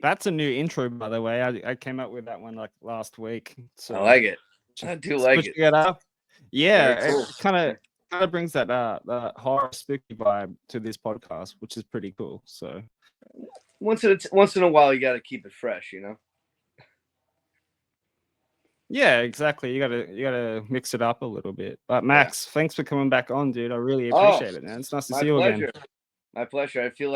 That's a new intro, by the way. I came up with that one like last week. So I like it. I do like it. Switching it up. Yeah, Very cool. it kind of brings that horror spooky vibe to this podcast, which is pretty cool. So Once in a while, you got to keep it fresh, you know. yeah, exactly. You gotta mix it up a little bit. But Max, thanks for coming back on, dude. I really appreciate it, man. It's nice to see you again. My pleasure. I feel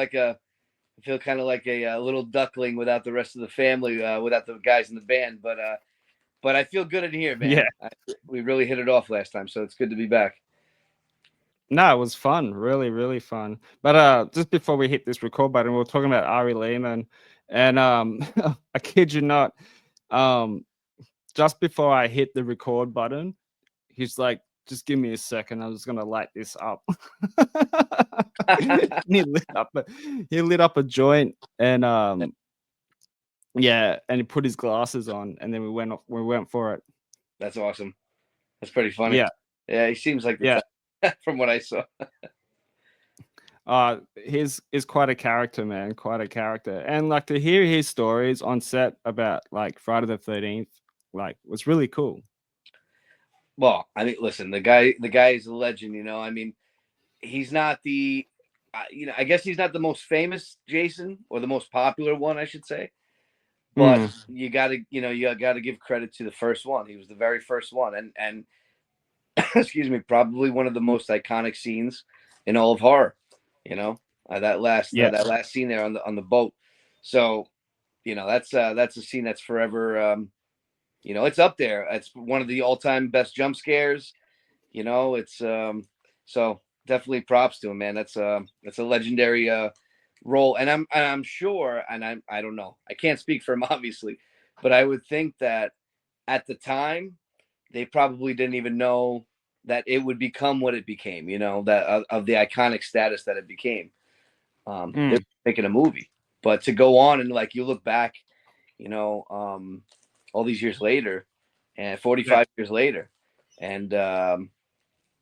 kind of like a little duckling without the rest of the family, without the guys in the band. But I feel good in here, man. Yeah. We really hit it off last time, so it's good to be back. No, it was fun. Really, really fun. But just before we hit this record button, we were talking about Ari Lehman. And I kid you not, just before I hit the record button, he's like, just give me a second. I'm just gonna light this up. he lit up a joint and yeah, and he put his glasses on, and then we went for it. That's awesome. That's pretty funny. Yeah, he seems like the type, from what I saw. He's quite a character, man. Quite a character, and like to hear his stories on set about like Friday the 13th, like was really cool. Well, I mean, listen, the guy is a legend. You know, I mean, he's not the, I guess he's not the most famous Jason or the most popular one, I should say. But you gotta give credit to the first one. He was the very first one, and excuse me, probably one of the most iconic scenes in all of horror. You know, that last scene there on the boat. So, you know, that's a scene that's forever. You know, it's up there. It's one of the all-time best jump scares. You know, it's so definitely props to him, man. That's a legendary role, and I'm sure, and I don't know, I can't speak for him obviously, but I would think that at the time they probably didn't even know that it would become what it became. You know, that of the iconic status that it became. They're making a movie, but to go on and like you look back, you know, all these years later, and 45 years later, and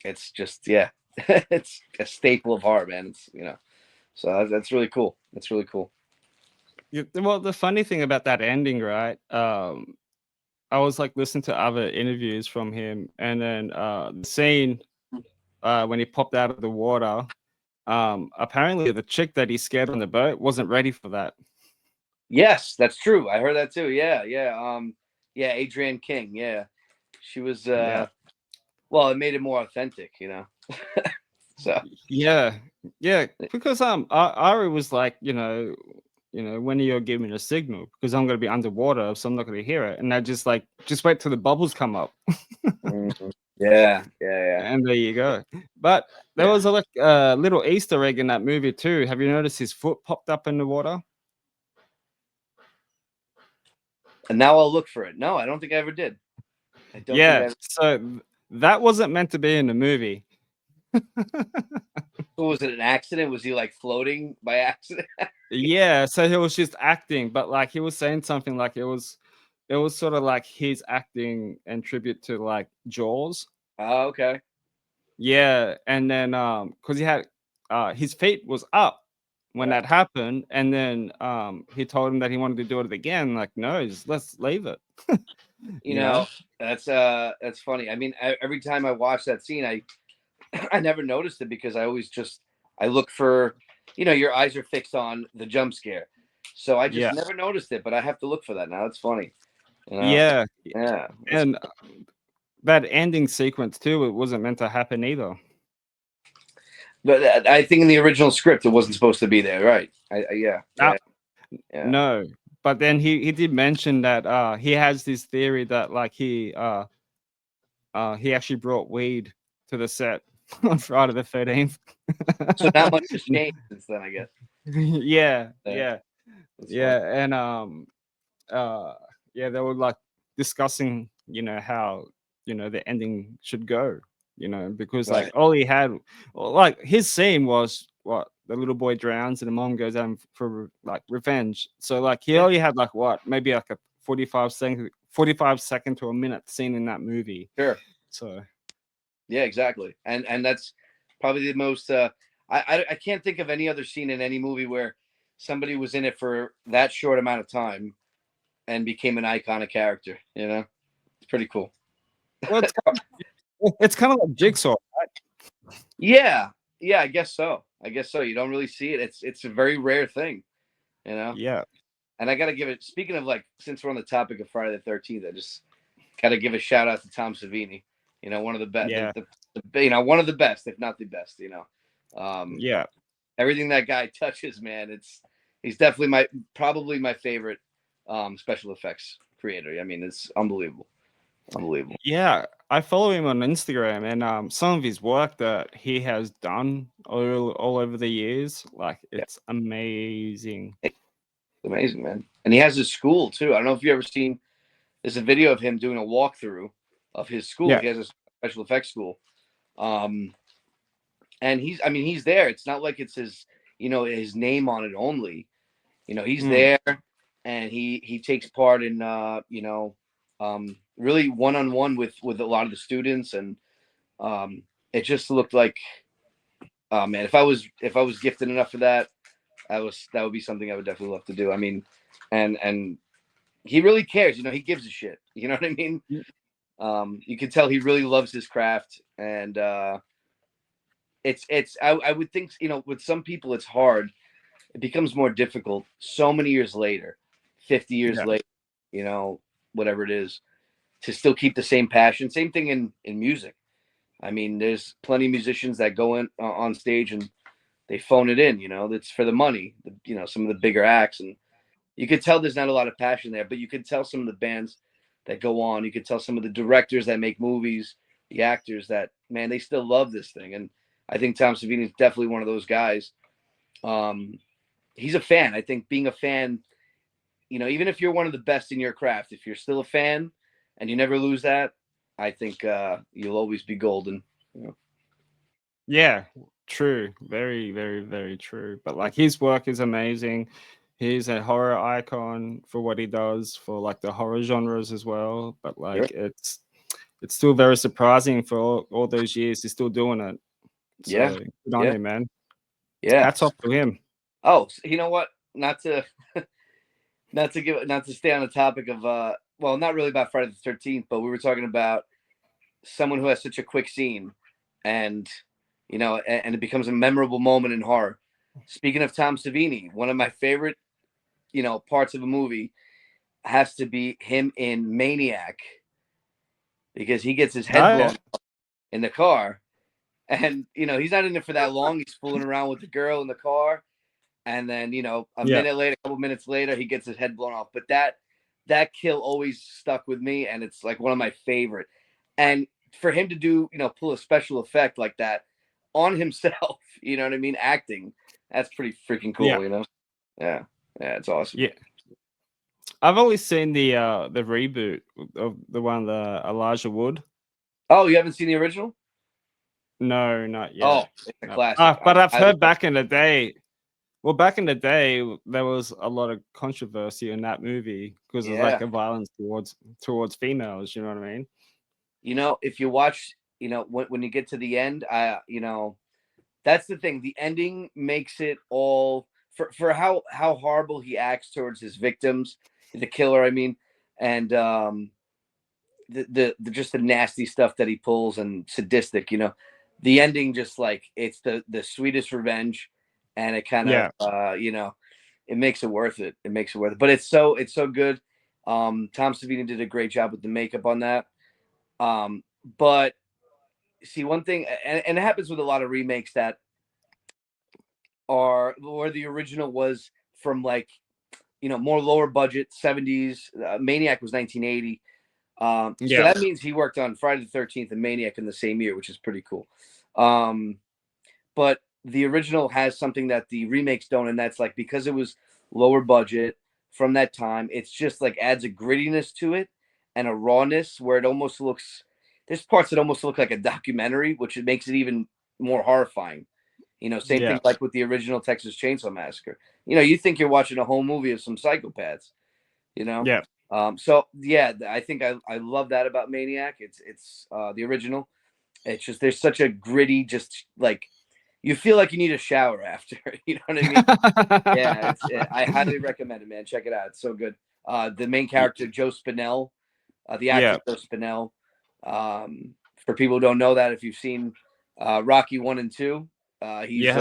it's just it's a staple of horror, man. It's, you know, so that's really cool. That's really cool. Yeah, well, the funny thing about that ending, right? I was like listening to other interviews from him, and then the scene when he popped out of the water, apparently the chick that he scared on the boat wasn't ready for that. Yes, that's true. I heard that too. Yeah, Adrienne King. Yeah, she was. Well, it made it more authentic, you know. So yeah, because Ari was like, you know, when you're giving a signal, because I'm going to be underwater, so I'm not going to hear it, and I just wait till the bubbles come up. Yeah. And there you go. But there was a little Easter egg in that movie too. Have you noticed his foot popped up in the water? And now I'll look for it. No, I don't think I ever did. So that wasn't meant to be in the movie. So was it an accident? Was he like floating by accident? Yeah, so he was just acting, but like he was saying something like it was sort of like his acting and tribute to like Jaws. Oh, okay. Yeah, and then because he had his feet was up when that happened, and then he told him that he wanted to do it again. Like, no, let's leave it. You know, that's funny. I mean, every time I watch that scene, I never noticed it because I always I look for, you know, your eyes are fixed on the jump scare, so I just never noticed it. But I have to look for that now. That's funny. You know? Yeah, and that ending sequence too, it wasn't meant to happen either. But I think in the original script, it wasn't supposed to be there, right? No, but then he did mention that he has this theory that like he actually brought weed to the set on Friday the 13th. So not much has changed since then, I guess. Yeah, and they were like discussing, you know, how, you know, the ending should go, you know, because like all he had, like his scene was what the little boy drowns and the mom goes out for like revenge. So like he only had like what, maybe like a 45 second to a minute scene in that movie. Sure. So yeah, exactly. And that's probably the most I can't think of any other scene in any movie where somebody was in it for that short amount of time and became an iconic character. You know, it's pretty cool. Well, it's kind of like Jigsaw, right? Yeah, yeah, I guess so. I guess so. You don't really see it. It's a very rare thing, you know. Yeah. And I got to give it. Speaking of like, since we're on the topic of Friday the 13th, I just got to give a shout out to Tom Savini. You know, one of the best. Yeah. You know, one of the best, if not the best. You know, Yeah. everything that guy touches, man, he's definitely probably my favorite special effects creator. I mean, it's unbelievable. Unbelievable. Yeah, I follow him on Instagram, and some of his work that he has done all over the years, like it's amazing. It's amazing, man. And he has his school too. I don't know if you ever seen. There's a video of him doing a walkthrough of his school. Yeah. He has a special effects school, and he's there. It's not like it's his, his name on it only. You know, he's there, and he takes part in, really one-on-one with a lot of the students, and it just looked like, oh man, if I was gifted enough for that, that would be something I would definitely love to do. I mean, and he really cares. You know, he gives a shit. You know what I mean? You can tell he really loves his craft, and I would think, with some people it's hard. It becomes more difficult so many years later, 50 years later, whatever it is, to still keep the same passion. Same thing in music. I mean, there's plenty of musicians that go in on stage and they phone it in, that's for the money, some of the bigger acts. And you could tell there's not a lot of passion there, but you could tell some of the bands that go on, you could tell some of the directors that make movies, the actors that, man, they still love this thing. And I think Tom Savini is definitely one of those guys. He's a fan. I think being a fan, even if you're one of the best in your craft, if you're still a fan and you never lose that, I think you'll always be golden. Yeah, true. Very, very, very true. But like his work is amazing. He's a horror icon for what he does for like the horror genres as well. But like it's still very surprising for all those years he's still doing it. So good on him, man. Yeah. Hats off to him. Oh, you know what? Not to stay on the topic of not really about Friday the 13th, but we were talking about someone who has such a quick scene, and and it becomes a memorable moment in horror. Speaking of Tom Savini, one of my favorite parts of a movie has to be him in Maniac, because he gets his head blown off in the car, and he's not in it for that long. He's fooling around with the girl in the car, and then a couple minutes later, he gets his head blown off. But that kill always stuck with me, and it's like one of my favorite. And for him to do pull a special effect like that on himself, you know what I mean, acting, that's pretty freaking cool. Yeah, it's awesome. Yeah, I've only seen the reboot of the one, the Elijah Wood. Oh, you haven't seen the original? No, not yet. Oh, it's a classic. But I've heard back in the day. Well, back in the day, there was a lot of controversy in that movie because of like a violence towards females. You know what I mean? If you watch, when you get to the end, that's the thing. The ending makes it all for how horrible he acts towards his victims, the killer. I mean, and the just the nasty stuff that he pulls and sadistic. The ending just like it's the sweetest revenge, and it kind of it makes it worth it. It makes it worth it. But it's so good. Tom Savini did a great job with the makeup on that. But see, one thing, and it happens with a lot of remakes that are where the original was from like, more lower budget 70s. Maniac was 1980. So that means he worked on Friday the 13th and Maniac in the same year, which is pretty cool. But the original has something that the remakes don't, and that's like, because it was lower budget from that time, it's just like adds a grittiness to it and a rawness where it almost looks, there's parts that almost look like a documentary, which it makes it even more horrifying. Same thing like with the original Texas Chainsaw Massacre. You think you're watching a whole movie of some psychopaths, Yeah. So I think I love that about Maniac. It's the original. It's just, there's such a gritty, just like, you feel like you need a shower after. You know what I mean? Yeah, I highly recommend it, man. Check it out. It's so good. The main character, Joe Spinell, the actor Joe Spinell. For people who don't know that, if you've seen Rocky 1 and 2, he's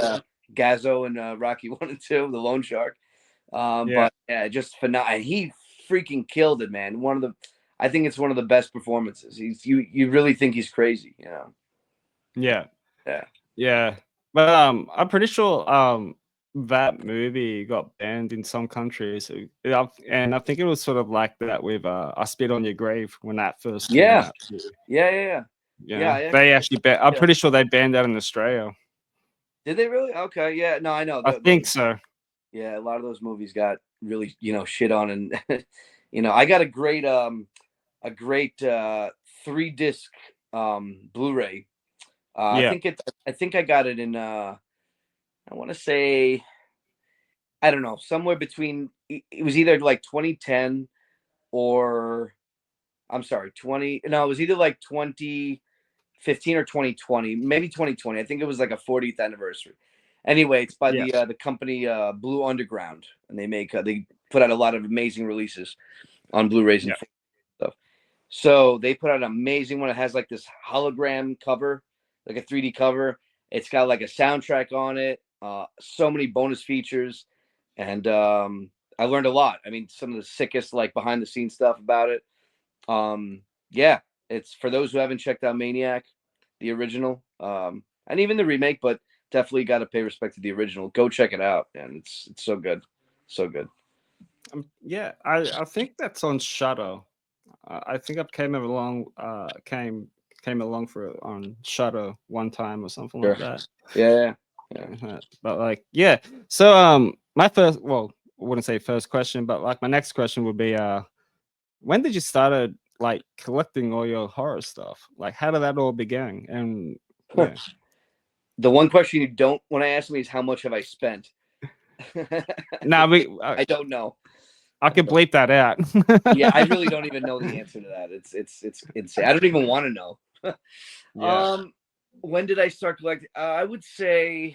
Gazzo in Rocky 1 and 2, the loan shark. But yeah, just phenomenal. And he freaking killed it, man. I think it's one of the best performances. You really think he's crazy, you know? Yeah. But I'm pretty sure that movie got banned in some countries, and I think it was sort of like that with "I Spit on Your Grave" when that first came out. Yeah. They actually I'm pretty sure they banned that in Australia. Did they really? Okay, yeah. No, I know. I think so. Yeah, a lot of those movies got really, shit on, and I got a great 3-disc Blu-ray. I think I got it in I want to say, I don't know, somewhere between, it was either like 2010 or I'm sorry, it was either like 2015 or 2020, maybe 2020. I think it was like a 40th anniversary. Anyway, it's by the company Blue Underground, and they put out a lot of amazing releases on Blu-rays and stuff. So they put out an amazing one. It has like this hologram cover, like a 3D cover. It's got like a soundtrack on it, so many bonus features, and I learned a lot. I mean, some of the sickest like behind the scenes stuff about it. It's for those who haven't checked out Maniac, the original, and even the remake, but definitely got to pay respect to the original. Go check it out, and it's so good, so good. I think that's on Shudder. I think I came along for it on Shudder one time or something like that. Yeah. But like, yeah. So my first, well, I wouldn't say first question, but like my next question would be, when did you started like collecting all your horror stuff? Like, how did that all begin? And the one question you don't want to ask me is how much have I spent? I don't know. I could bleep that out. Yeah, I really don't even know the answer to that. It's insane. I don't even want to know. When did I start collecting? I would say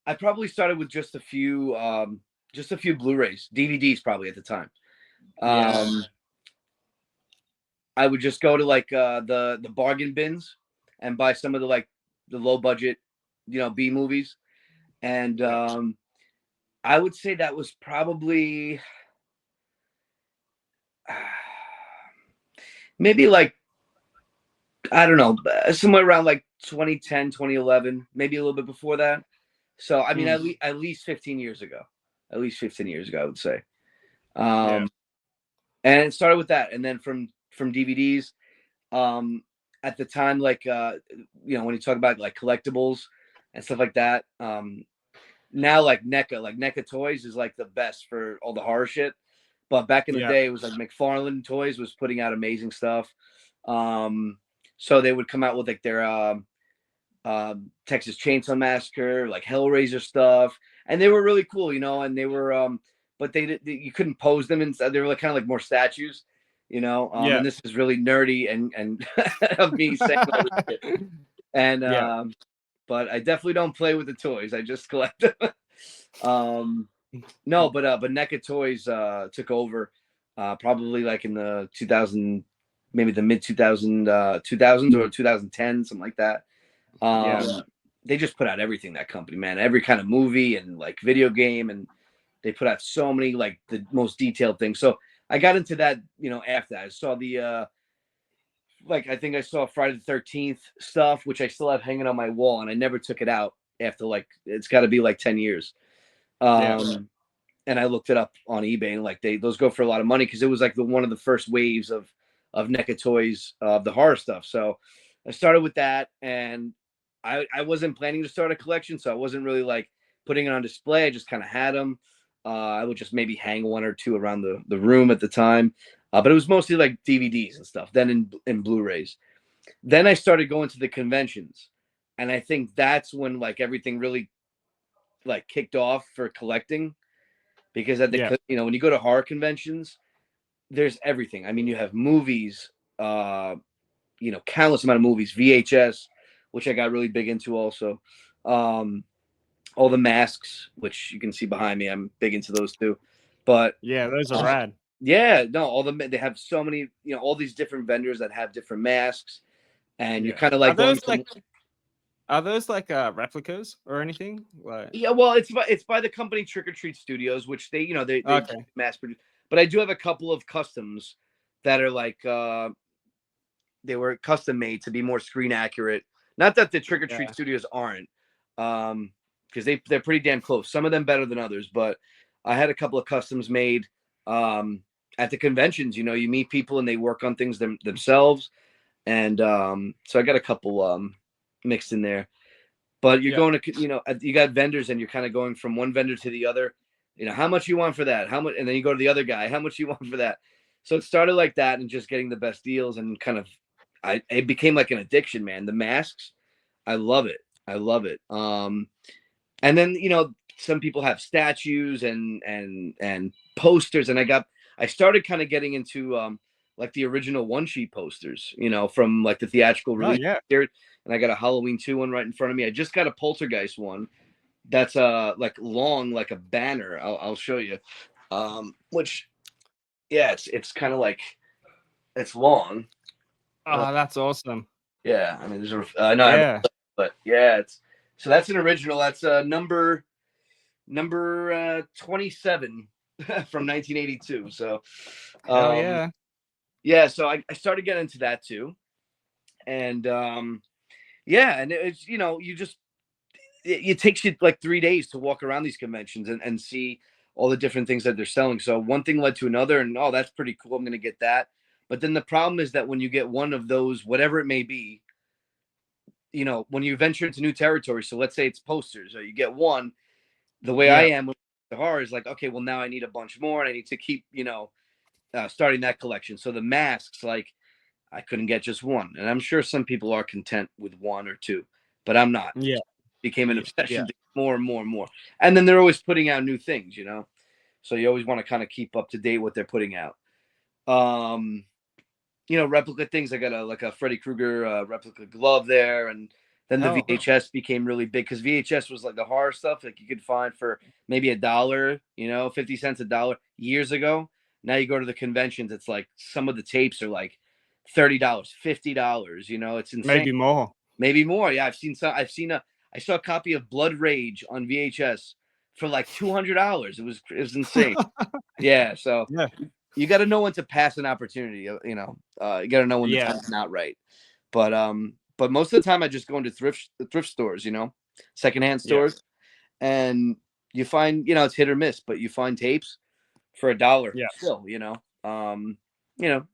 I probably started with just a few Blu-rays, DVDs probably at the time. I would just go to like the bargain bins and buy some of the low budget, B movies, and I would say that was probably maybe like, I don't know, somewhere around like 2010, 2011, maybe a little bit before that. So, I mean, at least 15 years ago. At least 15 years ago, I would say. And it started with that. And then from DVDs, at the time, like, when you talk about like collectibles and stuff like that, now like NECA Toys is like the best for all the horror shit. But back in the day, it was like McFarlane Toys was putting out amazing stuff. So they would come out with like their Texas Chainsaw Massacre, like Hellraiser stuff, and they were really cool, and they were but you couldn't pose them, and they were like kind of like more statues, and this is really nerdy and of me saying all this shit. And but I definitely don't play with the toys. I just collect them. No, but NECA Toys took over probably like in the 2000, maybe the mid 2000s or 2010, something like that. They just put out everything, that company, man. Every kind of movie and like video game, and they put out so many like the most detailed things. So I got into that, after that. I saw the I think I saw Friday the 13th stuff, which I still have hanging on my wall, and I never took it out after it's got to be like 10 years. And I looked it up on eBay, and like those go for a lot of money because it was like one of the first waves of NECA Toys of the horror stuff. So I started with that, and I wasn't planning to start a collection, so I wasn't really like putting it on display. I just kind of had them. I would just maybe hang one or two around the room at the time, but it was mostly like DVDs and stuff. Then in Blu-rays. Then I started going to the conventions, and I think that's when like everything really like kicked off for collecting, because at the when you go to horror conventions, there's everything. I mean, you have movies, countless amount of movies, VHS, which I got really big into also. All the masks, which you can see behind me. I'm big into those too. But yeah, those are rad. Yeah, no, they have so many, all these different vendors that have different masks, and you're kind of like going from. Are those like replicas or anything? Like, Yeah, well, it's by the company Trick or Treat Studios, which they okay. mass produce. But I do have a couple of customs that are like they were custom made to be more screen accurate. Not that the Trick or Treat Studios aren't, because they're pretty damn close. Some of them better than others, but I had a couple of customs made at the conventions. You meet people and they work on things themselves, and so I got a couple mixed in there. But you're going to, you got vendors and you're kind of going from one vendor to the other. How much you want for that? How much? And then you go to the other guy. How much you want for that? So it started like that, and just getting the best deals, and kind of, it became like an addiction, man. The masks, I love it. I love it. And then some people have statues and posters, and I started kind of getting into like the original one sheet posters, from like the theatrical release. And I got a Halloween 2 one right in front of me. I just got a Poltergeist one that's like long, like a banner. I'll show you. Which, yeah, it's kind of like, it's long. Oh, that's awesome. Yeah, I mean, there's a but yeah, so that's an original. That's number 27 from 1982. So, yeah. So I started getting into that too, and yeah, and it's it takes you like 3 days to walk around these conventions and see all the different things that they're selling. So one thing led to another, and that's pretty cool. I'm gonna get that. But then the problem is that when you get one of those, whatever it may be, when you venture into new territory, so let's say it's posters, or you get one, the way I am with the horror is like, okay, well, now I need a bunch more, and I need to keep, starting that collection. So the masks, like, I couldn't get just one, and I'm sure some people are content with one or two, but I'm not. Yeah, became an obsession, more and more and more. And then they're always putting out new things, so you always want to kind of keep up to date what they're putting out. Replica things. I got a Freddy Krueger replica glove there, and then the VHS became really big, because VHS was like the horror stuff like you could find for maybe $1, 50 cents, $1 years ago. Now you go to the conventions, it's like some of the tapes are like $30, $50. It's insane. Maybe more. Yeah, I saw a copy of Blood Rage on VHS for like $200. It was insane. Yeah, so you got to know when to pass an opportunity. You got to know when the time's not right. But most of the time I just go into thrift stores, secondhand stores, and you find, it's hit or miss, but you find tapes for $1 still.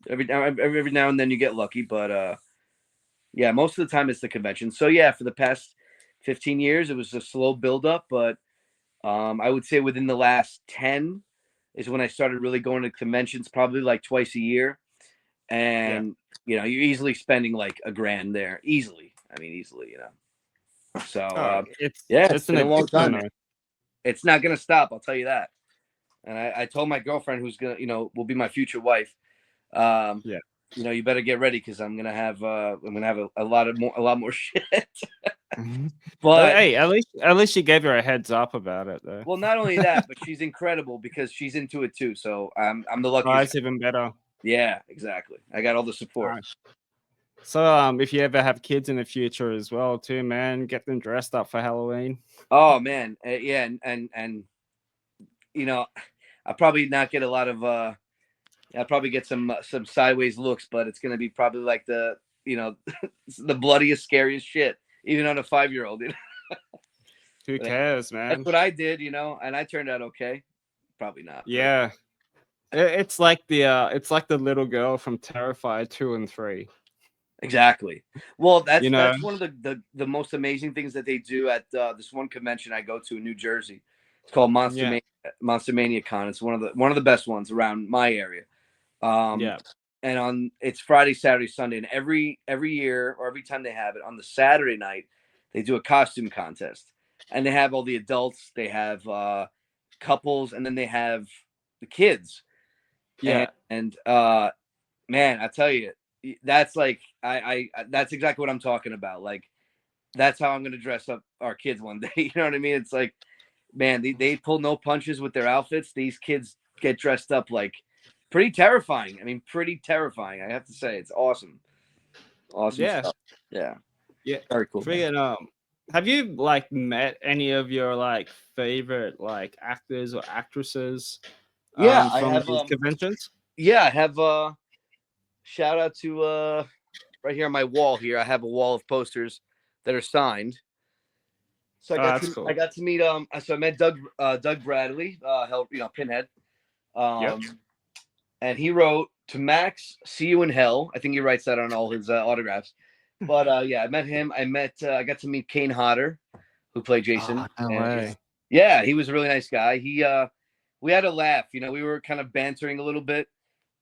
Every now and then you get lucky, but yeah, most of the time it's the convention. So yeah, for the past 15 years, it was a slow buildup, but I would say within the last 10 is when I started really going to conventions, probably like twice a year. And, you're easily spending like $1,000 there. Easily. I mean, easily, So, it's been a long time. It's not going to stop. I'll tell you that. And I told my girlfriend, who's going to, will be my future wife, you better get ready, because I'm gonna have a lot more shit. But hey, at least she gave her a heads up about it, though. Well, not only that, but she's incredible because she's into it too. So I'm the luckiest. That's even better. Yeah, exactly. I got all the support. Nice. So if you ever have kids in the future as well, too, man, get them dressed up for Halloween. Oh man, yeah, and I'll probably not get a lot of I'll probably get some sideways looks, but it's gonna be probably like the the bloodiest, scariest shit, even on a 5-year-old. Who cares, man? That's what I did, and I turned out okay. Probably not. Yeah, it's like the little girl from Terrifier 2 and 3. Exactly. Well, that's one of the most amazing things that they do at this one convention I go to in New Jersey. It's called Monster Mania Con. It's one of the best ones around my area. And it's Friday, Saturday, Sunday, and every year, or every time they have it on the Saturday night, they do a costume contest, and they have all the adults, they have couples, and then they have the kids. And man, I tell you, that's like that's exactly what I'm talking about. Like, that's how I'm gonna dress up our kids one day. You know what I mean? It's like, man, they pull no punches with their outfits. These kids get dressed up like pretty terrifying. I mean, pretty terrifying. I have to say, it's awesome. Awesome Yeah, stuff. Yeah. yeah. Very cool, man. Freaking have you like met any of your like favorite like actors or actresses Yeah, I from have these conventions? yeah, I have shout out to right here on my wall here. I have a wall of posters that are signed. So Oh, that's I cool. got to meet so I met Doug Bradley, Pinhead. Yep. And he wrote to Max, "See you in hell." I think he writes that on all his autographs. But yeah, I met him. I got to meet Kane Hodder, who played Jason. Oh, no And way. yeah, he was a really nice guy. We had a laugh. You know, we were kind of bantering a little bit,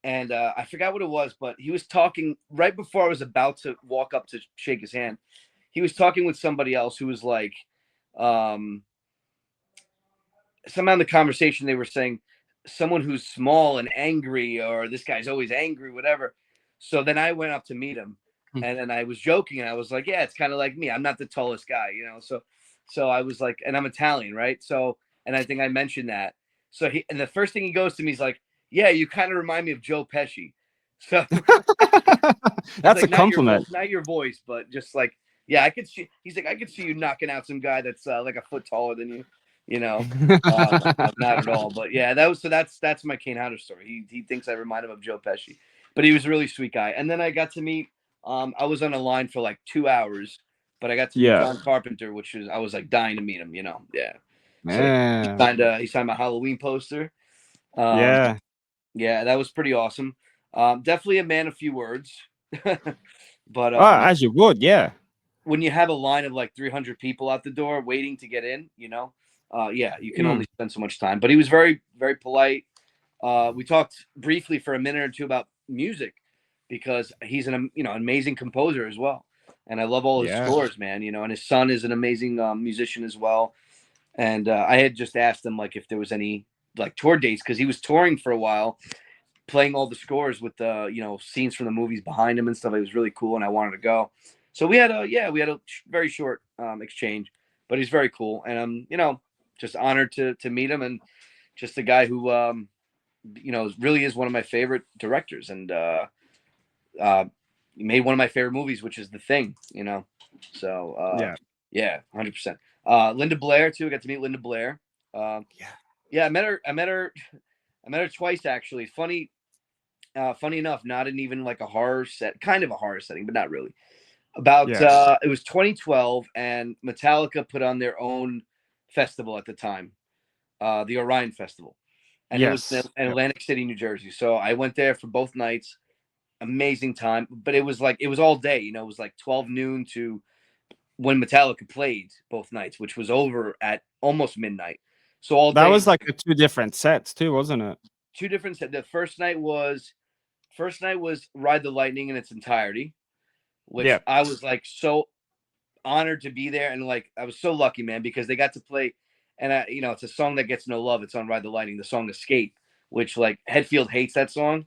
and I forgot what it was, but he was talking right before I was about to walk up to shake his hand. He was talking with somebody else who was like, um, somehow in the conversation they were saying someone who's small and angry, or this guy's always angry, whatever. So then I went up to meet him, and then I was joking, and I was like, yeah, it's kind of like me. I'm not the tallest guy, you know. So I was like, and I'm Italian, right? So, and I think I mentioned that. So and the first thing he goes to me is like, yeah, you kind of remind me of Joe Pesci. So That's like, a compliment. not your voice, but just like, yeah, I could see. He's like, I could see you knocking out some guy that's like a foot taller than you. You know, not at all. But yeah, that's my Kane Hodder story. He thinks I remind him of Joe Pesci, but he was a really sweet guy. And then I got to meet. I was on a line for like 2 hours, but I got to meet Yeah, John Carpenter, which is I was like dying to meet him. You know, yeah. So man. he signed my Halloween poster. Um, Yeah. yeah, that was pretty awesome. Definitely a man of few words. But Oh, as you would, yeah. when you have a line of like 300 people out the door waiting to get in, you know, yeah, you can Mm, only spend so much time. But he was very, very polite. We talked briefly for a minute or two about music because he's an amazing composer as well, and I love all his yeah. scores, man. You know, and his son is an amazing musician as well. And I had just asked him like if there was any like tour dates because he was touring for a while, playing all the scores with the scenes from the movies behind him and stuff. It was really cool, and I wanted to go. So we had a very short exchange, but he's very cool, and I'm just honored to meet him, and just a guy who really is one of my favorite directors, and uh, he made one of my favorite movies, which is The Thing. You know, so Yeah. yeah, 100%. Linda Blair too. I got to meet Linda Blair. Um, Yeah. yeah, I met her twice actually. Funny enough, not in even like a horror set, kind of a horror setting, but not really. About Yeah. it was 2012, and Metallica put on their own festival at the time, the Orion Festival, and it was in Yes. Yep. Atlantic City, New Jersey. So I went there for both nights. Amazing time, but it was all day. You know, it was like 12 noon to when Metallica played both nights, which was over at almost midnight. So all That day, was like the two different sets too, wasn't it? two different. The first night was Ride the Lightning in its entirety, which Yeah. I was like so honored to be there, and like I was so lucky, man, because they got to play, and it's a song that gets no love. It's on Ride the Lightning, the song Escape, which like Hetfield hates that song,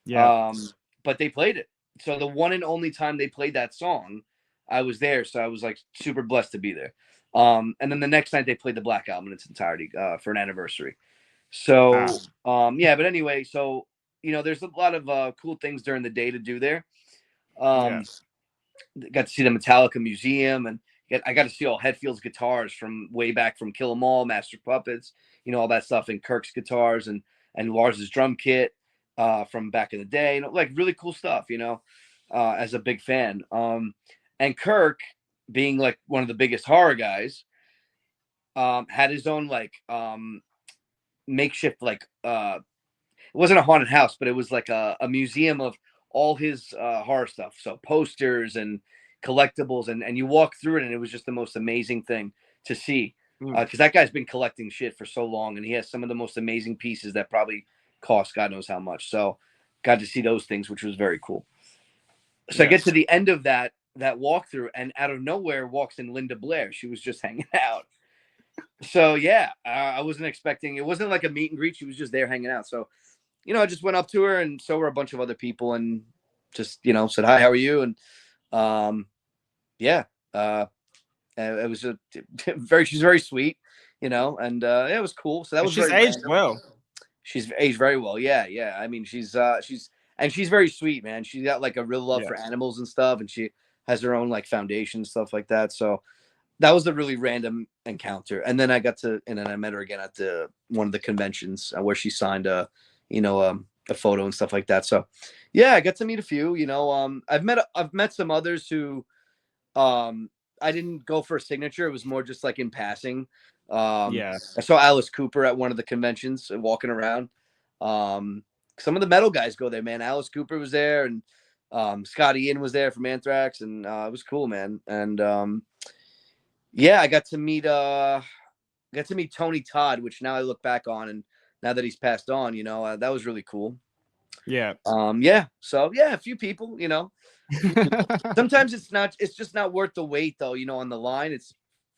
Yeah. um, but they played it. So the one and only time they played that song, I was there, so I was like super blessed to be there. And then the next night they played the Black Album in its entirety for an anniversary. So Ah. yeah, but anyway, so there's a lot of cool things during the day to do there. Um, Yes. got to see the Metallica Museum, and I got to see all Hetfield's guitars from way back from Kill 'Em All, Master Puppets, all that stuff, and Kirk's guitars and Lars's drum kit from back in the day, like really cool stuff, as a big fan. And Kirk, being like one of the biggest horror guys, had his own like makeshift like it wasn't a haunted house, but it was like a museum of all his horror stuff. So posters and collectibles, and you walk through it, and it was just the most amazing thing to see. Mm. Because that guy's been collecting shit for so long, and he has some of the most amazing pieces that probably cost God knows how much. So got to see those things, which was very cool. So I get to Yes. the end of that walkthrough, and out of nowhere walks in Linda Blair. She was just hanging out. So yeah, I wasn't expecting. It wasn't like a meet and greet. She was just there hanging out. So I just went up to her, and so were a bunch of other people, and just said hi, how are you? And yeah, It was she's very sweet, you know, and it was cool. So that was she's very aged random. well. She's aged very well. Yeah. I mean, she's very sweet, man. She's got like a real love for animals and stuff, and she has her own like foundation stuff like that. So that was a really random encounter. And then I met her again at one of the conventions where she signed a photo and stuff like that. So yeah, I got to meet a few. You know, I've met some others who I didn't go for a signature. It was more just like in passing. I saw Alice Cooper at one of the conventions walking around. Some of the metal guys go there, man. Alice Cooper was there, and Scott Ian was there from Anthrax, and it was cool, man. And I got to meet Tony Todd, which now I look back on, and now that he's passed on, you know, that was really cool. Yeah. So a few people, you know. Sometimes it's just not worth the wait though, you know, on the line. It's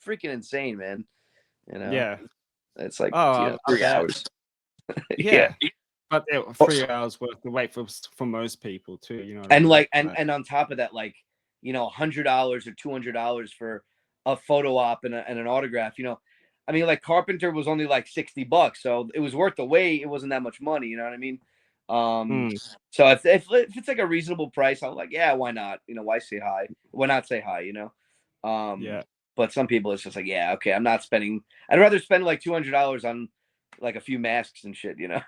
freaking insane, man. You know. Yeah. It's like 3 hours. Yeah. But 3 hours worth to wait for most people too, you know. And like and on top of that, like, you know, $100 or $200 for a photo op and an autograph, you know. I mean, like Carpenter was only like $60, so it was worth the wait. It wasn't that much money, you know what I mean? So if it's like a reasonable price, I'm like, yeah, why not? You know, why say hi? Why not say hi? You know? But some people, it's just like, yeah, okay, I'm not spending. I'd rather spend like $200 on like a few masks and shit, you know?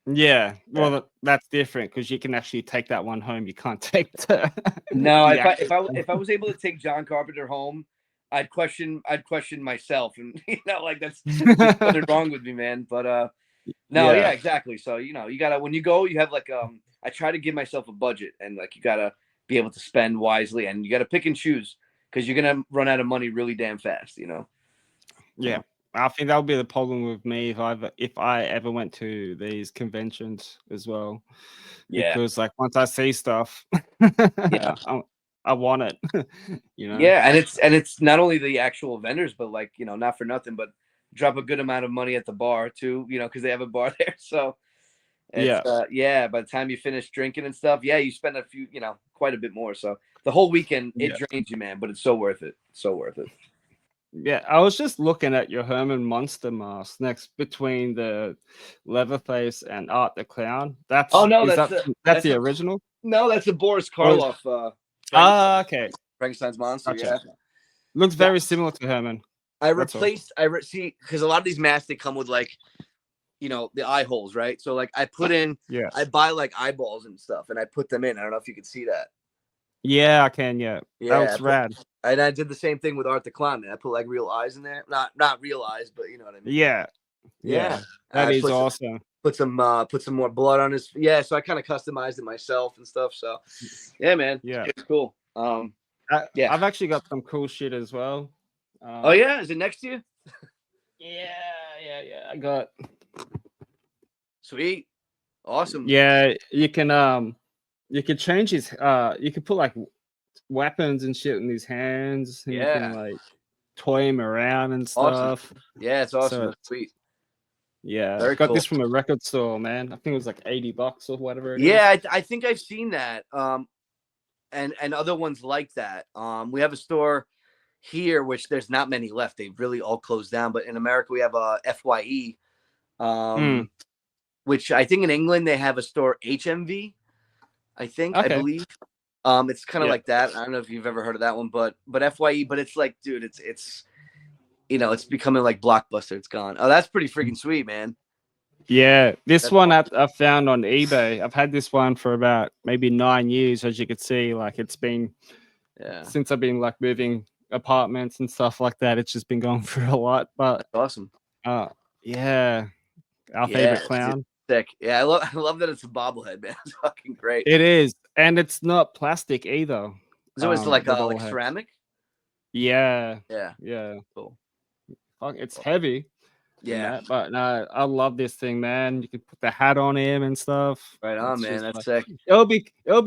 Yeah, well, that's different because you can actually take that one home. You can't take the. No, if I was able to take John Carpenter home, I'd question myself, and you know, like there's something wrong with me, man. But yeah, exactly. So you know, you gotta when you go, you have like I try to give myself a budget, and like you gotta be able to spend wisely, and you gotta pick and choose because you're gonna run out of money really damn fast, you know. Yeah. I think that would be the problem with me if I ever went to these conventions as well. Yeah. Because like once I see stuff, I want it. You know. Yeah, and it's not only the actual vendors, but like, you know, not for nothing, but drop a good amount of money at the bar too, you know, because they have a bar there. So it's, by the time you finish drinking and stuff, you spend a few, you know, quite a bit more. So the whole weekend it drains you, man, but it's so worth it. So worth it. Yeah, I was just looking at your Herman Monster mask next between the Leatherface and Art the Clown. That's the original? No, that's a Boris Karloff. Okay. Frankenstein's monster. Gotcha. Yeah, looks very similar to Herman. See, because a lot of these masks they come with like, you know, the eye holes, right? So like I put in, I buy like eyeballs and stuff, and I put them in. I don't know if you can see that. Yeah, I can. Yeah, that's rad. And I did the same thing with Art the Clown. Man. I put like real eyes in there, not real eyes, but you know what I mean. Yeah. That is awesome. Put some more blood on his. Yeah, so I kind of customized it myself and stuff. So, yeah, man. Yeah, it's cool. I've actually got some cool shit as well. Oh yeah, is it next to you? Yeah. I got. Sweet, awesome. Yeah, you can change his. You can put like weapons and shit in his hands. And you can like toy him around and stuff. Awesome. Yeah, it's awesome. That's sweet. Yeah, I got this from a record store, man. I think it was like $80 or whatever. I think I've seen that. And other ones like that. We have a store here, which there's not many left. They've really all closed down. But in America, we have a FYE, which I think in England they have a store HMV. I believe. It's kind of like that. I don't know if you've ever heard of that one, but FYE. But it's like, dude, it's you know, it's becoming like Blockbuster. It's gone. Oh, that's pretty freaking sweet, man. Yeah, this one I found on eBay. I've had this one for about maybe 9 years, as you could see. Like it's been, since I've been like moving apartments and stuff like that. It's just been going through a lot. But that's awesome. Our favorite clown. Sick. Yeah, I love that it's a bobblehead, man. It's fucking great. It is, and it's not plastic either. So it's like ceramic. Yeah. Cool. Fuck, it's heavy. Yeah, but no, I love this thing, man. You can put the hat on him and stuff. Right on, man. That's sick. It'll be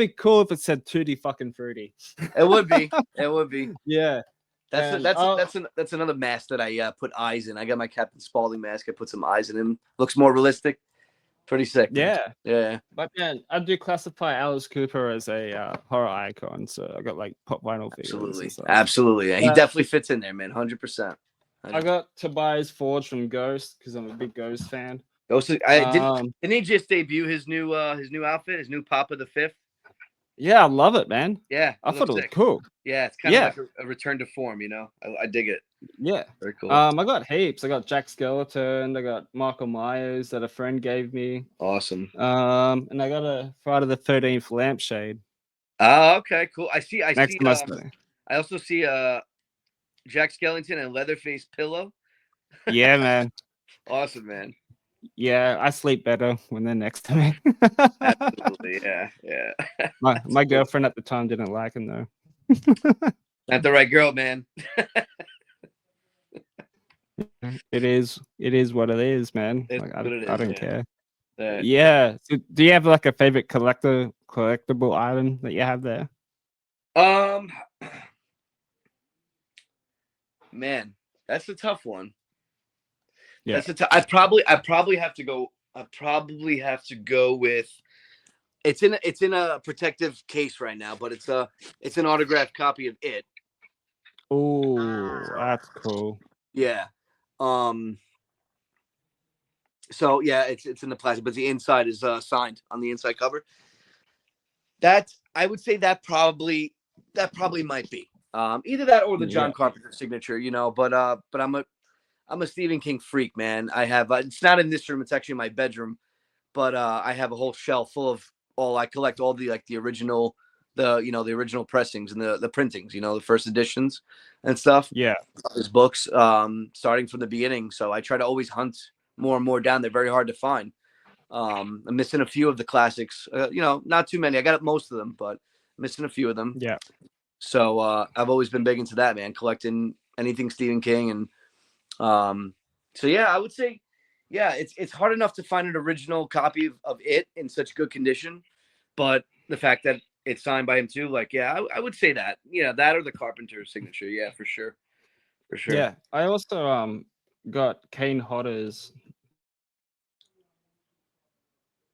cool if it said Tutti fucking Fruity. It would be. It would be. Yeah. That's another mask that I put eyes in. I got my Captain Spaulding mask. I put some eyes in him. Looks more realistic. Pretty sick. Man. Yeah. Yeah. But then I do classify Alice Cooper as a horror icon, so I got like pop vinyl figures and stuff. Absolutely. Yeah. He definitely fits in there, man. 100%. I got Tobias Forge from Ghost because I'm a big Ghost fan. Ghost, didn't he just debut his new outfit, his new Papa the Fifth? Yeah, I love it, man. Yeah, I thought it was cool. Yeah, it's kind of like a return to form, you know. I dig it. Yeah, very cool. I got heaps. I got Jack Skeleton. I got Michael Myers that a friend gave me. Awesome. And I got a Friday the 13th lampshade. Oh, okay, cool. I see. I also see Jack Skellington and Leatherface Pillow. Yeah, man. Awesome, man. Yeah, I sleep better when they're next to me. Absolutely, yeah. My girlfriend at the time didn't like him though. Not the right girl, man. It is what it is, man. Like, I don't care. Yeah. So do you have like a favorite collectible item that you have there? Man, that's a tough one. Yeah. I probably have to go. I probably have to go with. It's in a protective case right now, but it's an autographed copy of It. Oh, that's cool. Yeah. So yeah, it's in the plastic, but the inside is signed on the inside cover. I would say that probably might be either that or the John Carpenter signature, you know. But I'm a Stephen King freak, man. I have it's not in this room; it's actually in my bedroom. But I have a whole shelf full of I collect all the original, the original pressings and the printings, you know, the first editions and stuff. Yeah, his books, starting from the beginning. So I try to always hunt more and more down. They're very hard to find. I'm missing a few of the classics. You know, not too many. I got most of them, but missing a few of them. Yeah. So I've always been big into that, man. Collecting anything Stephen King and. So yeah, I would say, yeah, it's hard enough to find an original copy of It in such good condition, but the fact that it's signed by him too, like, yeah, I would say that, that or the Carpenter signature, yeah, for sure. Yeah, I also got Kane Hodder's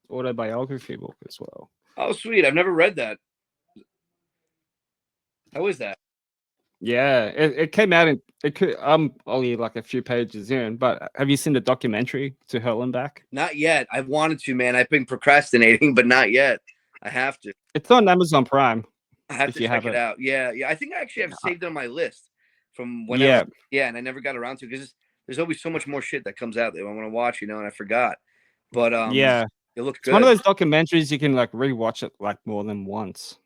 autobiography book as well. Oh, sweet! I've never read that. How is that? Yeah, it came out I'm only like a few pages in, but have you seen the documentary To Hell and Back? Not yet. I've wanted to, man. I've been procrastinating, but not yet. I have to. It's on Amazon Prime. I have to check it out. Yeah. I think I actually have saved it on my list from when. Yeah, and I never got around to it because there's always so much more shit that comes out that I want to watch, and I forgot. But yeah, it looks good. It's one of those documentaries you can like rewatch it like more than once.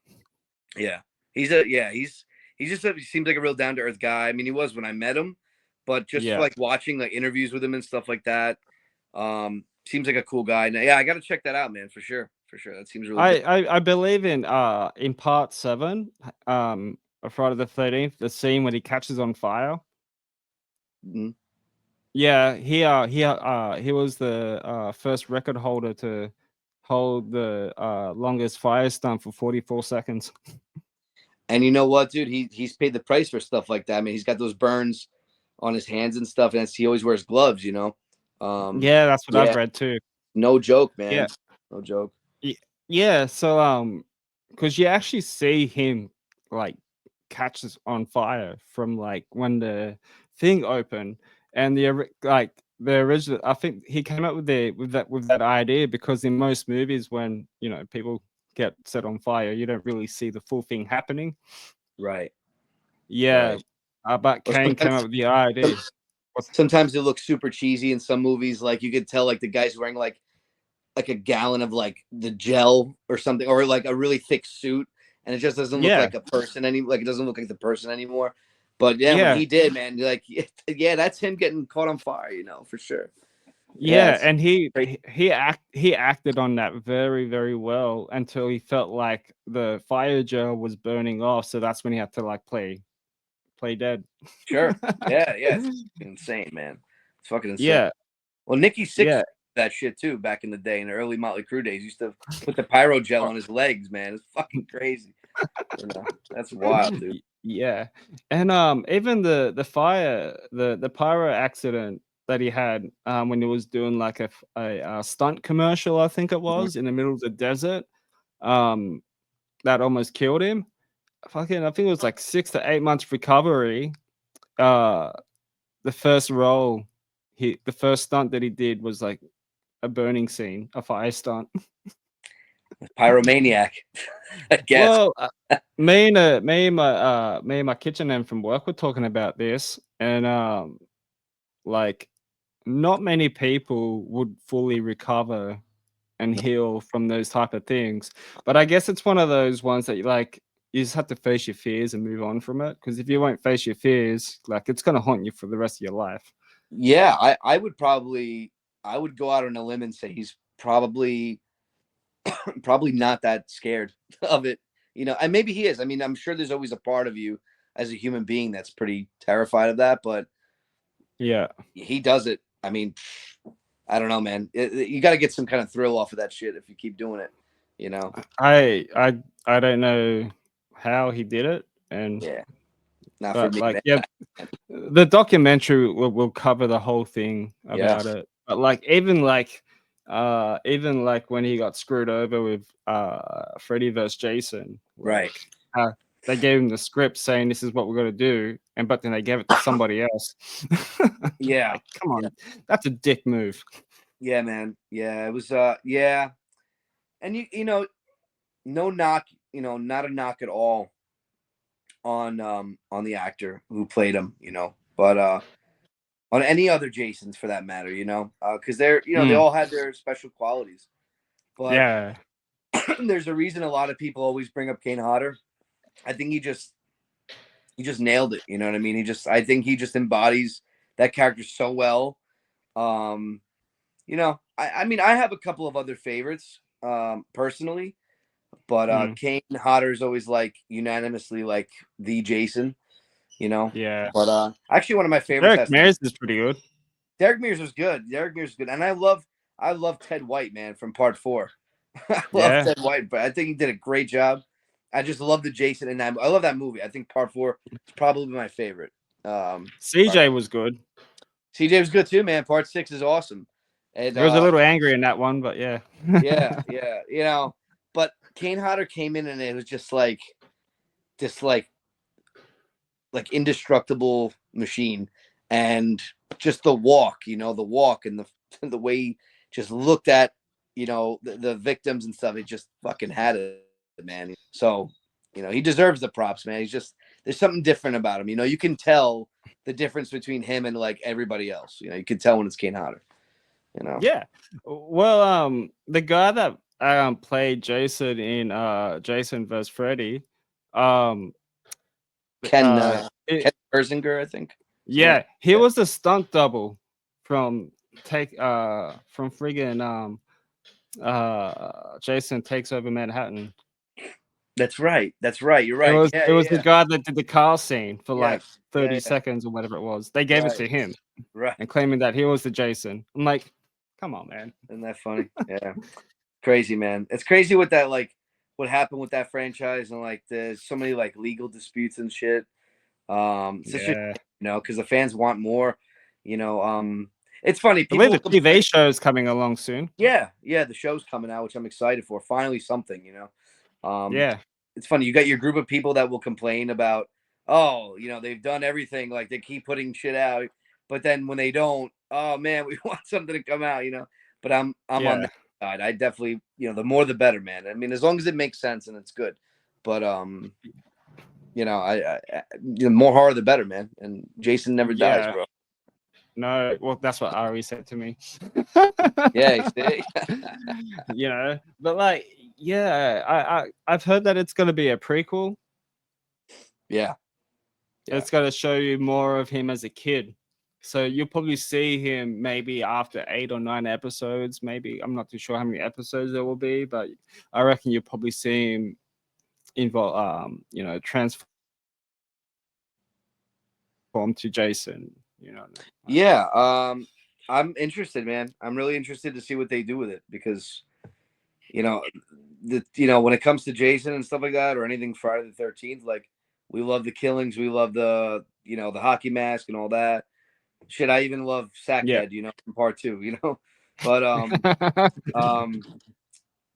Yeah, he seems like a real down to earth guy. I mean, he was when I met him, but just like watching like interviews with him and stuff like that, seems like a cool guy. Now, yeah, I got to check that out, man, for sure. That seems really. I believe in part 7, of Friday the 13th, the scene when he catches on fire. Mm-hmm. Yeah, he was the first record holder to hold the longest fire stunt for 44 seconds. And you know what, dude? He's paid the price for stuff like that. I mean, he's got those burns on his hands and stuff, and he always wears gloves, Yeah, that's what I've read too. No joke, man. Yeah. No joke. Yeah, so because you actually see him like catches on fire from like when the thing opened, and the original. I think he came up with that idea because in most movies, when people get set on fire, you don't really see the full thing happening. Right. Yeah. Right. But Kane came up with the idea. Sometimes it looks super cheesy in some movies. Like you could tell like the guy's wearing like a gallon of like the gel or something, or like a really thick suit, and it just doesn't look like a person it doesn't look like the person anymore. But when he did, man, like, yeah, that's him getting caught on fire, for sure. Yeah, and he acted on that very, very well until he felt like the fire gel was burning off. So that's when he had to like play dead. Sure. Yeah. It's insane, man. It's fucking insane. Yeah. Well, Nicky Sixx that shit too back in the day in the early Motley Crue days. He used to put the pyro gel on his legs, man. It's fucking crazy. That's wild, dude. Yeah. And even the fire, the pyro accident that he had when he was doing like a stunt commercial, I think it was, in the middle of the desert. Um, that almost killed him. Fucking, I think it was like 6 to 8 months recovery. Uh, the first role, the first stunt that he did was like a burning scene, a fire stunt. Pyromaniac, I guess. Well, me and my kitchen man from work were talking about this, and like not many people would fully recover and heal from those type of things. But I guess it's one of those ones that you just have to face your fears and move on from it. Because if you won't face your fears, like it's gonna haunt you for the rest of your life. Yeah, I would go out on a limb and say he's probably not that scared of it, and maybe he is. I mean, I'm sure there's always a part of you as a human being that's pretty terrified of that, but yeah, he does it. I mean, I don't know, man. You got to get some kind of thrill off of that shit if you keep doing it, I don't know how he did it, and yeah, not for but me, like man. yeah, the documentary will cover the whole thing about it. But like even like when he got screwed over with Freddy versus Jason, Right. They gave him the script saying this is what we're gonna do, but then they gave it to somebody else. Yeah. Like, come on, that's a dick move. Yeah, man. Yeah, it was yeah. And no knock, not a knock at all on the actor who played him, but on any other Jasons for that matter, because they're, they all had their special qualities. But yeah, there's a reason a lot of people always bring up Kane Hodder. I think he just nailed it. You know what I mean? I think he just embodies that character so well. I mean, I have a couple of other favorites, personally, but Kane Hodder is always like unanimously like the Jason, Yeah. But actually, one of my favorites. Derek Mears is pretty good. Derek Mears was good. And I love Ted White, man, from Part 4. I love Ted White, but I think he did a great job. I just love the Jason, and I love that movie. I think Part 4 is probably my favorite. CJ was good. CJ was good too, man. Part 6 is awesome. And he was a little angry in that one, but yeah. yeah. But Kane Hodder came in, and it was just like this, like indestructible machine, and just the walk, and the way he just looked at, the victims and stuff. It just fucking had it, man. So, he deserves the props, man. There's something different about him. You can tell the difference between him and like everybody else. You can tell when it's Kane Hodder. Yeah. Well, the guy that played Jason in Jason vs. Freddy, Ken Erzinger, I think. Yeah, he was the stunt double from friggin' Jason Takes Over Manhattan. That's right. You're right. It was the guy that did the car scene for like 30 Yeah. seconds or whatever it was. They gave it to him, right, and claiming that he was the Jason. I'm like, come on, man. Isn't that funny? Yeah, crazy, man. It's crazy with that, like what happened with that franchise, and like there's so many like legal disputes and shit. Because the fans want more. It's funny. I believe the TV show is coming along soon. Yeah, the show's coming out, which I'm excited for. Finally, something. Yeah. It's funny. You got your group of people that will complain about, oh, they've done everything. Like they keep putting shit out, but then when they don't, oh man, we want something to come out. But I'm on that side. I definitely, the more the better, man. I mean, as long as it makes sense and it's good. But the more horror, the better, man. And Jason never dies, bro. No, well, that's what Ari said to me. Yeah, see? But like, I've heard that it's going to be a prequel. Yeah. It's going to show you more of him as a kid. So you'll probably see him maybe after 8 or 9 episodes. Maybe I'm not too sure how many episodes there will be, but I reckon you'll probably see him transform to Jason. Yeah. I'm interested, man. I'm really interested to see what they do with it, because when it comes to Jason and stuff like that, or anything Friday the 13th, like we love the killings, we love the the hockey mask and all that, Shit, I even love Yeah. Sackhead, from part 2, But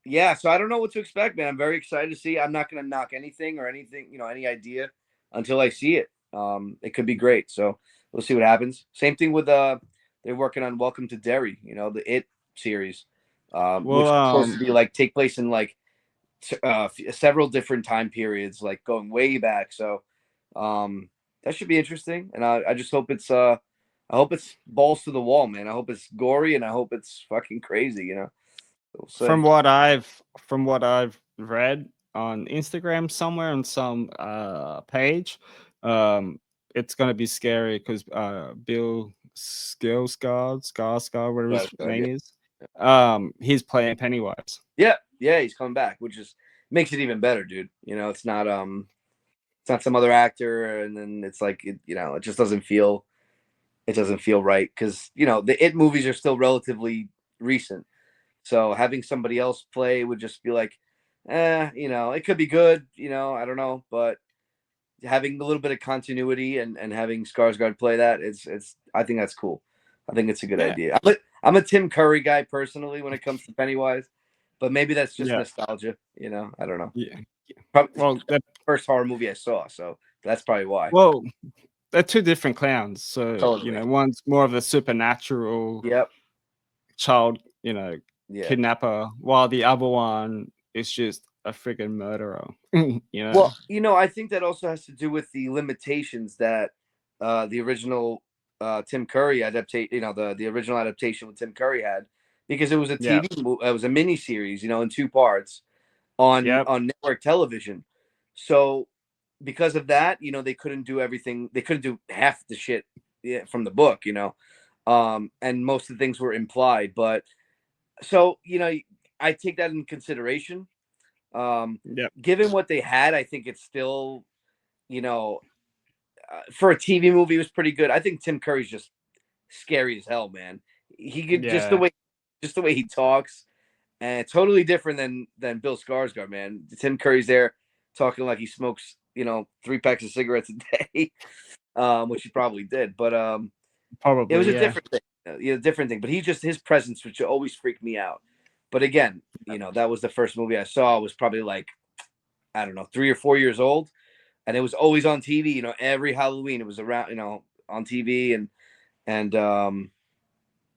yeah, so I don't know what to expect, man. I'm very excited to see. I'm not gonna knock anything or anything, any idea until I see it. It could be great. So we'll see what happens. Same thing with they're working on Welcome to Derry, the It series. Which is supposed to be like take place in like several different time periods, like going way back. So that should be interesting. And I just hope I hope it's balls to the wall, man. I hope it's gory and I hope it's fucking crazy, We'll from what I've read on Instagram somewhere on some page, it's gonna be scary because Bill Skarsgård, whatever his name is, he's playing Pennywise. Yeah, he's coming back, which is makes it even better, dude. It's not some other actor, and then it's like it just doesn't feel right because the It movies are still relatively recent. So having somebody else play would just be like, it could be good, I don't know, but having a little bit of continuity and having Skarsgård play that, I think that's cool. I think it's a good idea. I'm a Tim Curry guy personally when it comes to Pennywise, but maybe that's just nostalgia, I don't know. Yeah. Probably, Well, the first horror movie I saw, so that's probably why. Well, they're two different clowns. So Totally. one's more of a supernatural child, kidnapper, while the other one is just a freaking murderer. Well, I think that also has to do with the limitations that the original Tim Curry adaptation, the original adaptation with Tim Curry had, because it was a TV, it was a mini series, in 2 parts on network television. So because of that, they couldn't do everything. They couldn't do half the shit from the book, and most of the things were implied. But so I take that in consideration. Given what they had, I think it's still, for a TV movie, it was pretty good. I think Tim Curry's just scary as hell, man. He could just the way he talks, and totally different than Bill Skarsgård, man. Tim Curry's there talking like he smokes, 3 packs of cigarettes a day, which he probably did, but probably it was a different thing. But his presence, which always freaked me out. But again, that was the first movie I saw. I was probably like, I don't know, 3 or 4 years old, and it was always on TV. Every Halloween it was around, on TV, and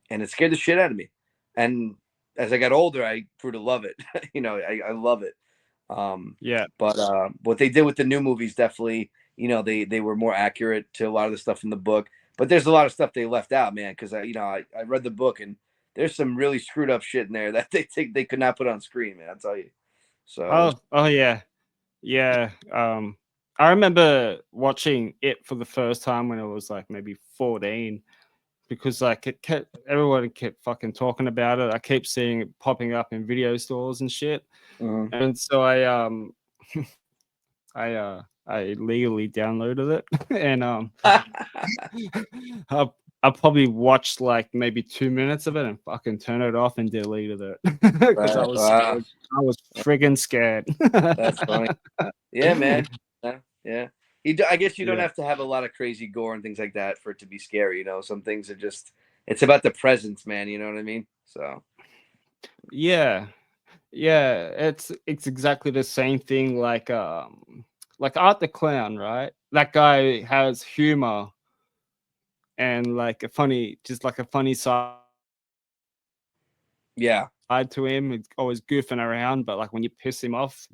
it scared the shit out of me. And as I got older, I grew to love it. I love it. But what they did with the new movies, definitely, they were more accurate to a lot of the stuff in the book. But there's a lot of stuff they left out, man, because I read the book and there's some really screwed up shit in there that they think they could not put on screen, man. I'll tell you. So yeah. I remember watching it for the first time when I was like maybe 14, because like everyone kept fucking talking about it. I keep seeing it popping up in video stores and shit. And so I legally downloaded it, and I probably watched like maybe 2 minutes of it and fucking turned it off and deleted it because I was scared. I was friggin' scared. That's funny. Yeah, man. Yeah. I guess you don't have to have a lot of crazy gore and things like that for it to be scary. Some things are just, it's about the presence, man. You know what I mean? So. Yeah, it's exactly the same thing. Like Art the Clown, right? That guy has humor and like a funny side. Yeah. To him, it's always goofing around, but like when you piss him off,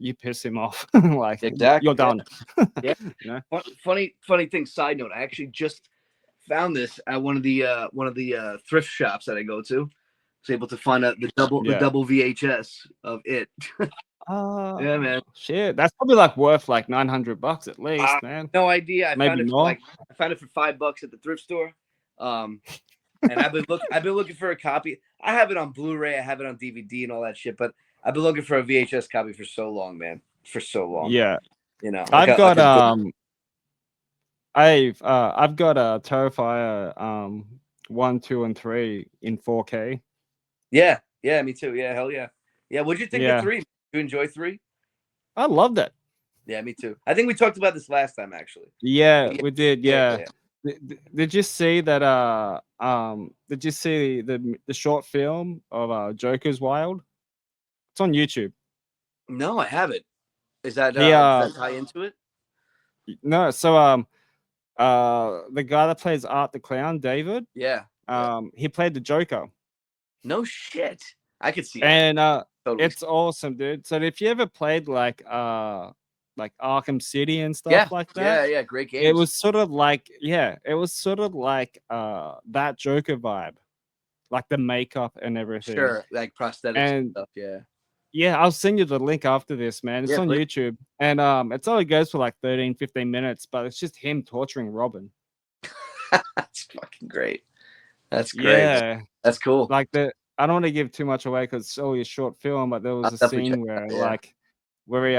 like exactly. You're done. Yeah. Funny thing. Side note: I actually just found this at one of the thrift shops that I go to. I was able to find out the double VHS of it. Yeah, man. Shit, that's probably like worth like $900 at least, man. No idea. Maybe more. I found it for $5 at the thrift store. And I've been looking for a copy. I have it on Blu-ray, I have it on DVD and all that shit, but I've been looking for a VHS copy for so long, man. For so long. Yeah. I've got I've got a Terrifier 1, 2, and 3 in 4K. Yeah, me too. Yeah, hell yeah. Yeah, what'd you think of 3? Did you enjoy 3? I loved it. Yeah, me too. I think we talked about this last time, actually. Yeah, we did. Yeah. Did you see that? Did you see the short film of Joker's Wild? It's on YouTube. No, I haven't. Is that He does that tie into it? no, so the guy that plays Art the Clown, David, Yeah. he played the Joker. No shit. I could see that. And Totally. it's awesome, dude. So if you ever played like Arkham City and Yeah. stuff like that, Yeah. Great games. it was sort of like that Joker vibe, like the makeup and everything. Sure, like prosthetics and stuff. Yeah. Yeah, I'll send you the link after this, man. It's Yeah, on please. YouTube. And it's only goes for like 13, 15 minutes, but it's just him torturing Robin. That's fucking great. That's great. Yeah. That's cool. Like I don't want to give too much away because it's only a short film, but there was a scene where where he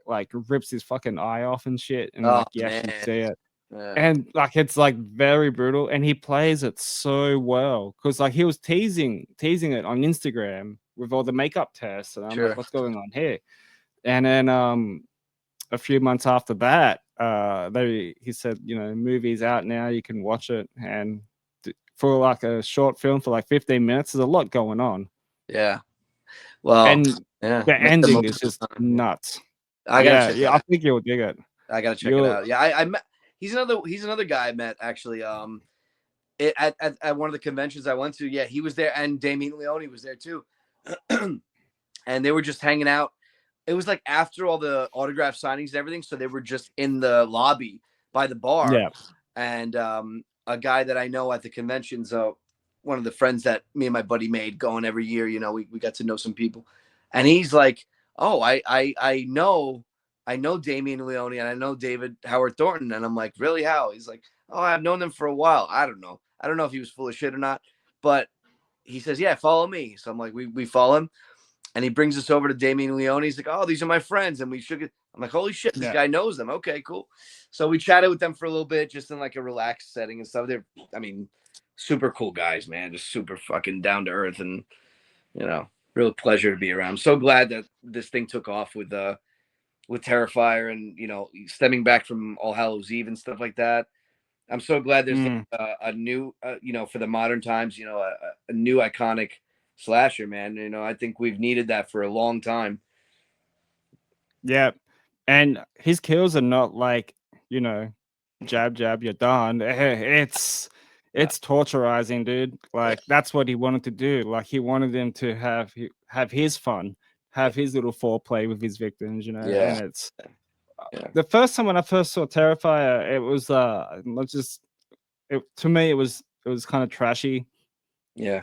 like rips his fucking eye off and shit, and like you actually see it. Yeah. And like it's like very brutal, and he plays it so well because like he was teasing it on Instagram with all the makeup tests, and I'm like, what's going on here? And then a few months after that, he said, you know, movie's out now, you can watch it, and for like a short film for like 15 minutes, there's a lot going on. Yeah. Well, and the ending is just nuts. I think you'll dig it. I gotta check it out. Yeah, I met. He's another guy I met actually. At one of the conventions I went to. Yeah, he was there, and Damien Leone was there too. And they were just hanging out. It was like after all the autograph signings and everything, so they were just in the lobby by the bar. Yeah. And a guy that I know at the conventions, one of the friends that me and my buddy made going every year, you know, we got to know some people. And he's like, oh, I know Damien Leone and I know David Howard Thornton. And I'm like, really? How? He's like, oh, I've known them for a while. I don't know if he was full of shit or not, but he says, yeah, follow me. So I'm like, we follow him. And he brings us over to Damien Leone. He's like, oh, these are my friends. And we shook it. I'm like, holy shit, this guy knows them. Okay, cool. So we chatted with them for a little bit, just in like a relaxed setting and stuff. They're, I mean, super cool guys, man. Just super fucking down to earth, and, you know, real pleasure to be around. I'm so glad that this thing took off with Terrifier, and, you know, stemming back from All Hallows Eve and stuff like that. I'm so glad there's a new, you know, for the modern times, you know, a new iconic slasher, man. You know, I think we've needed that for a long time. Yeah. And his kills are not like, you know, jab, you're done. It's torturizing, dude. Like that's what he wanted to do. Like he wanted them to have his fun, have his little foreplay with his victims, you know. Yeah. And it's the first time when I first saw Terrifier, it was to me it was kind of trashy. Yeah.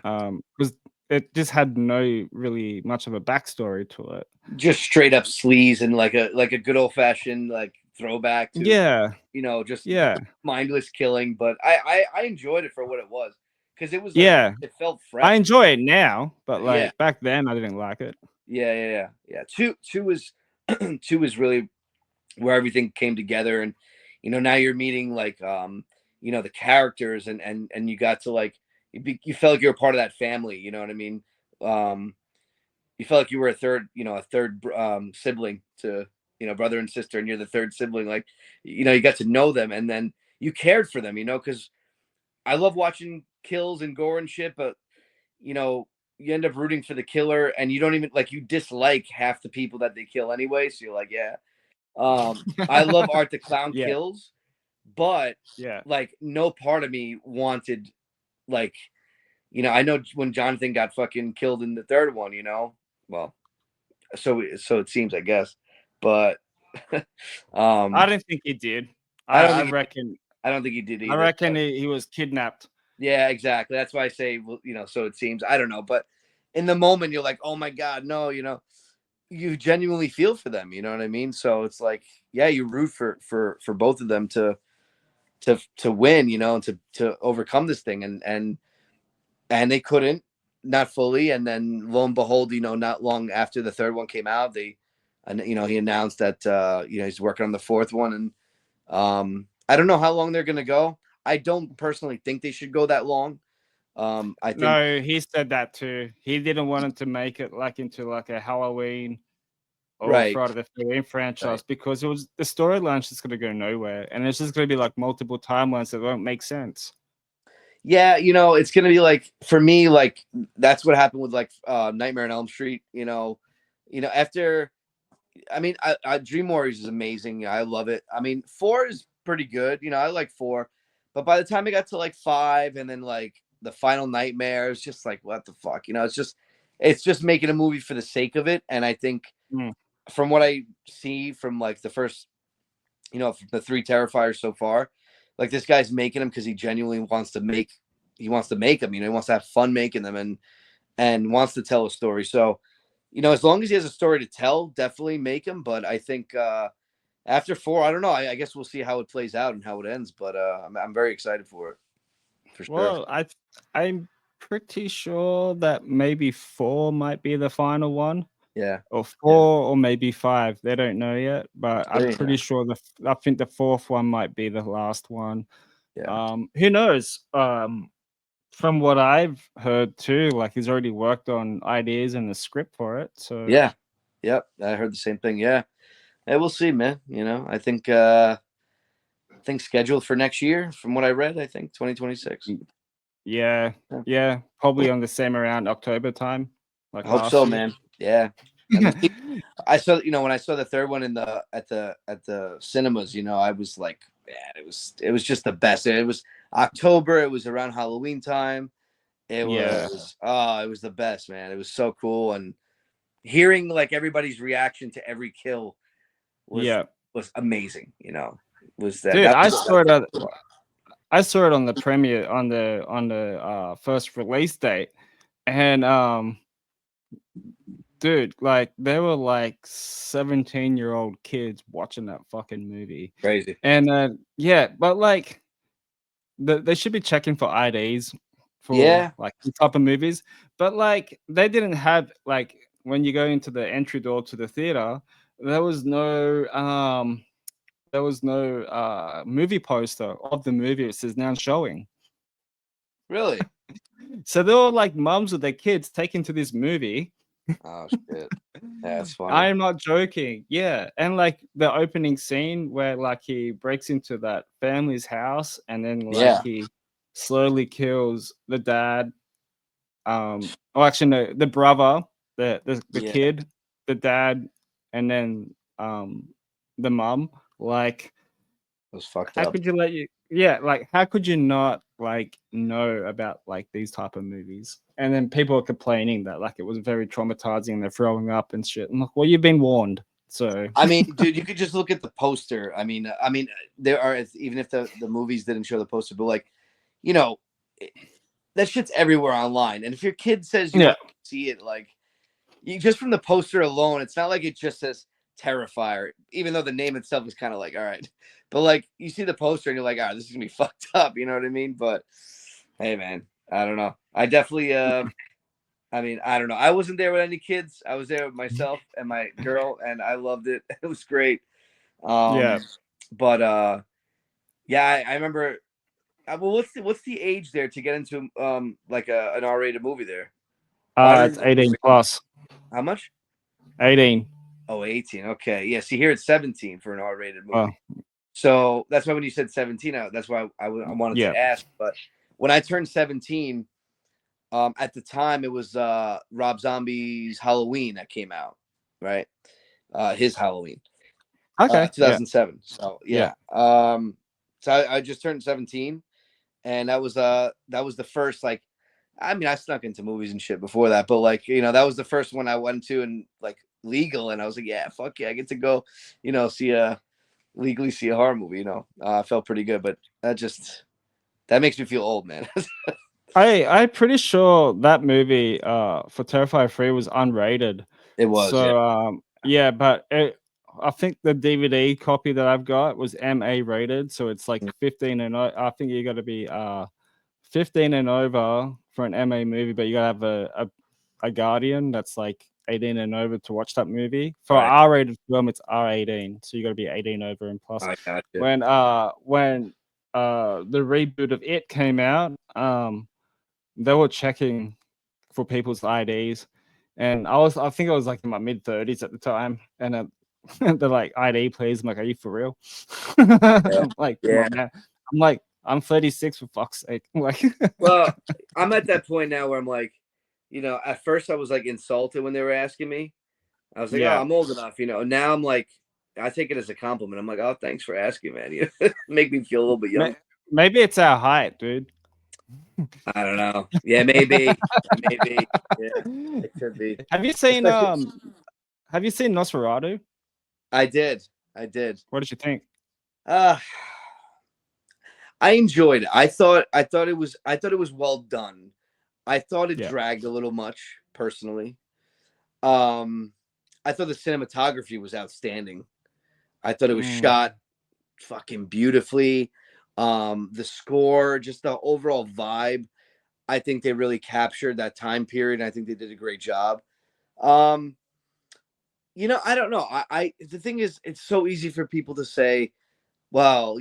Because it just had no really much of a backstory to it. Just straight up sleaze and like a good old fashioned like throwback to, you know, just mindless killing. But I enjoyed it for what it was, because it was like, it felt fresh. I enjoy it now, but like back then I didn't like it. Yeah. Two was really where everything came together, and, you know, now you're meeting like you know, the characters, and you got to like you felt like you were part of that family, you know what I mean? You felt like you were a third sibling to, you know, brother and sister, and you're the third sibling. Like, you know, you got to know them, and then you cared for them, you know, because I love watching kills and gore and shit, but, you know, you end up rooting for the killer, and you don't even like, you dislike half the people that they kill anyway. So you're like, I love Art the Clown kills, but like no part of me wanted, like, you know, I know when Jonathan got fucking killed in the third one, you know, well, so it seems, I guess, but I don't think he did. I don't think he did either. I reckon he was kidnapped. Yeah, exactly. That's why I say, well, you know, so it seems. I don't know, but in the moment you're like, oh my God, no, you know, you genuinely feel for them, you know what I mean? So it's like, yeah, you root for both of them to win, you know, and to overcome this thing, and they couldn't, not fully. And then lo and behold, you know, not long after the third one came out, you know, he announced that you know, he's working on the fourth one, and I don't know how long they're gonna go. I don't personally think they should go that long. I think, no, he said that too. He didn't want it to make it like into like a Halloween or Right. Friday the 13th franchise because it was the storyline's just going to go nowhere, and it's just going to be like multiple timelines that won't make sense. Yeah, it's gonna be like for me, like that's what happened with like Nightmare on Elm Street. After Dream Warriors is amazing. I love it. I mean, 4 is pretty good. I like 4, but by the time I got to like 5, and then like the final Nightmare, it's just like what the fuck. It's just making a movie for the sake of it. And I think from what I see from like the first, from the 3 Terrifiers so far, like this guy's making them because he genuinely wants to make. He wants to make them. He wants to have fun making them and wants to tell a story. So, as long as he has a story to tell, definitely make him. But I think after 4, I don't know. I guess we'll see how it plays out and how it ends. But I'm very excited for it, for sure. Well, I'm pretty sure that maybe 4 might be the final one. Yeah. Or 4 or maybe 5. They don't know yet, but I'm pretty sure I think the 4th one might be the last one. Yeah. Who knows? From what I've heard too, like he's already worked on ideas and the script for it. So yeah, yep, I heard the same thing. Yeah, we'll see, man. I think scheduled for next year, from what I read. I think 2026. Yeah, probably on the same around October time. Like I hope so, man. Yeah. I saw, when I saw the 3rd one at the cinemas, I was like, man, it was just the best. It was October. It was around Halloween time. It was the best, man. It was so cool, and hearing like everybody's reaction to every kill was amazing. Was that? Dude, that I was saw it. I saw it on the premiere on the first release date, and dude, like there were like 17-year-old kids watching that fucking movie. Crazy. And but like they should be checking for IDs for like these type of movies. But like they didn't have, like, when you go into the entry door to the theater, there was no movie poster of the movie. It says now showing. Really? So they're all like mums with their kids taken to this movie. Oh shit. That's funny. I'm not joking. Yeah. And like the opening scene where like he breaks into that family's house and then like he slowly kills the dad. Actually no, the brother, the kid, the dad, and then the mum. Like, it was fucked how up. could you like how could you not like know about like these type of movies? And then people are complaining that like it was very traumatizing and they're throwing up and shit. I'm like, well, you've been warned. So I mean, dude, you could just look at the poster. I mean, there are, even if the movies didn't show the poster, but like, that shit's everywhere online. And if your kid says you don't see it, like, you just from the poster alone, it's not like it just says Terrifier, even though the name itself is kind of like, all right. But like, you see the poster and you're like, all right, this is gonna be fucked up. You know what I mean? But hey, man, I don't know. I definitely, I don't know. I wasn't there with any kids. I was there with myself and my girl, and I loved it. It was great. But I remember. Well, what's the age there to get into like an R-rated movie there? It's 18 plus. How much? 18. Oh, 18. Okay. Yeah. See, here it's 17 for an R-rated movie. So that's why when you said 17, that's why I wanted to ask. But when I turned 17, at the time it was Rob Zombie's Halloween that came out, right? His Halloween. Okay. 2007. So yeah. So I just turned 17, and that was the first, like, I mean, I snuck into movies and shit before that, but like, that was the first one I went to, and like legal, and I was like, yeah, fuck yeah, I get to go, legally see a horror movie. I felt pretty good, but that makes me feel old, man. I'm pretty sure that movie for Terrifier 3 was unrated. It was. So but I think the DVD copy that I've got was MA rated, so it's like 15 and I think you got to be 15 and over for an MA movie, but you got to have a guardian that's like 18 and over to watch that movie. For R-rated film, it's R18, so you got to be 18 over and plus. I got you. When the reboot of It came out, they were checking for people's IDs, and I think I was like in my mid-30s at the time, and they're like ID, please. I'm like, are you for real? Yeah. I'm like, come Yeah. on, man. I'm like, I'm 36 for fuck's sake. I'm like, Well, I'm at that point now where I'm like, at first I was like insulted when they were asking me. I was like, oh, yeah, I'm old enough. Now I'm like, I take it as a compliment. I'm like, oh, thanks for asking, man. You make me feel a little bit young. maybe it's our height, dude. I don't know. Yeah, maybe. Maybe. Yeah, it could be. Have you seen Especially, Nosferatu? I did. I did. What did you think? Uh I enjoyed it. I thought it was well done. I thought it Yeah. dragged a little much, personally. Um I thought the cinematography was outstanding. I thought it was shot fucking beautifully. The score, just the overall vibe, I think they really captured that time period. And I think they did a great job. Um, I don't know. The thing is, it's so easy for people to say, well,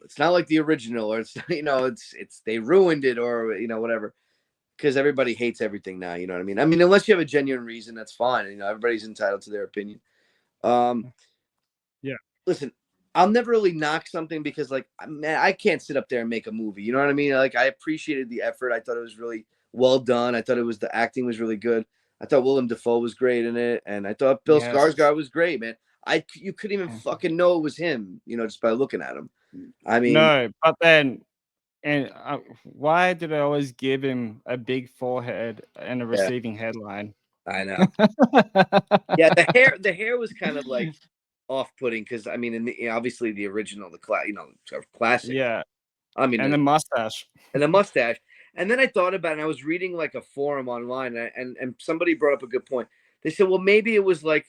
it's not like the original, or it's it's they ruined it, or whatever. Because everybody hates everything now. You know what I mean? I mean, unless you have a genuine reason, that's fine. Everybody's entitled to their opinion. Um, Yeah. Listen, I'll never really knock something because, like, man, I can't sit up there and make a movie. You know what I mean? Like, I appreciated the effort. I thought it was really well done. I thought the acting was really good. I thought Willem Dafoe was great in it, and I thought Bill Yes. Skarsgård was great, man. You couldn't even fucking know it was him, just by looking at him. I mean, No, but then, and why did I always give him a big forehead and a yeah, receiving headline? I know. Yeah, the hair was kind of like off-putting because I mean, obviously the original, sort of classic. Yeah, I mean, and the mustache. and a mustache. And then I thought about it, and I was reading like a forum online, and somebody brought up a good point. They said, well, maybe it was like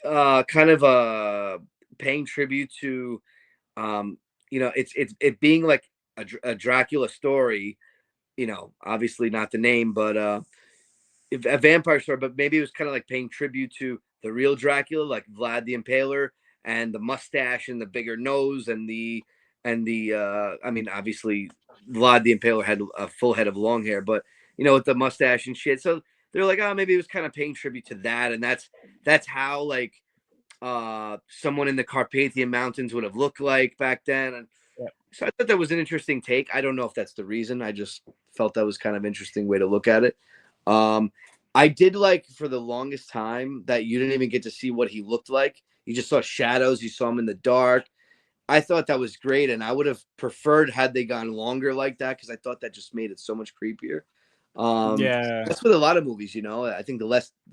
kind of paying tribute to it's it being like a Dracula story, obviously not the name, but a vampire story, but maybe it was kind of like paying tribute to the real Dracula, like Vlad the Impaler, and the mustache and the bigger nose and the I mean, obviously Vlad the Impaler had a full head of long hair, but with the mustache and shit. So they're like, oh, maybe it was kind of paying tribute to that, and that's how like someone in the Carpathian Mountains would have looked like back then. And Yeah. so I thought that was an interesting take. I don't know if that's the reason. I just felt that was kind of interesting way to look at it. I did like for the longest time that you didn't even get to see what he looked like. You just saw shadows. You saw him in the dark. I thought that was great, and I would have preferred had they gone longer like that because I thought that just made it so much creepier. Yeah, That's with a lot of movies, I think the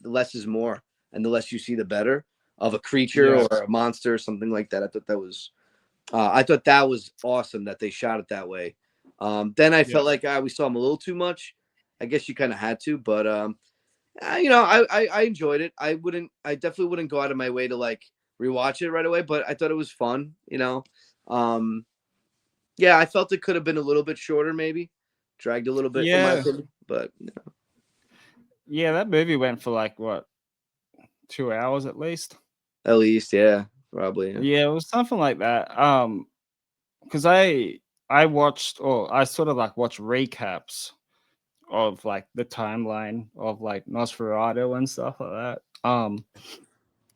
less is more, and the less you see, the better of a creature yeah, or a monster or something like that. I thought that was awesome that they shot it that way. Then I yeah, felt like we saw him a little too much. I guess you kind of had to, but I enjoyed it. I definitely wouldn't go out of my way to like rewatch it right away, but I thought it was fun. Yeah, I felt it could have been a little bit shorter, maybe dragged a little bit in my yeah, opinion, but yeah. That movie went for like what, 2 hours at least. at least, yeah, probably. Yeah. Yeah, it was something like that. Because I watched, or I sort of like watched recaps of like the timeline of like Nosferatu and stuff like that.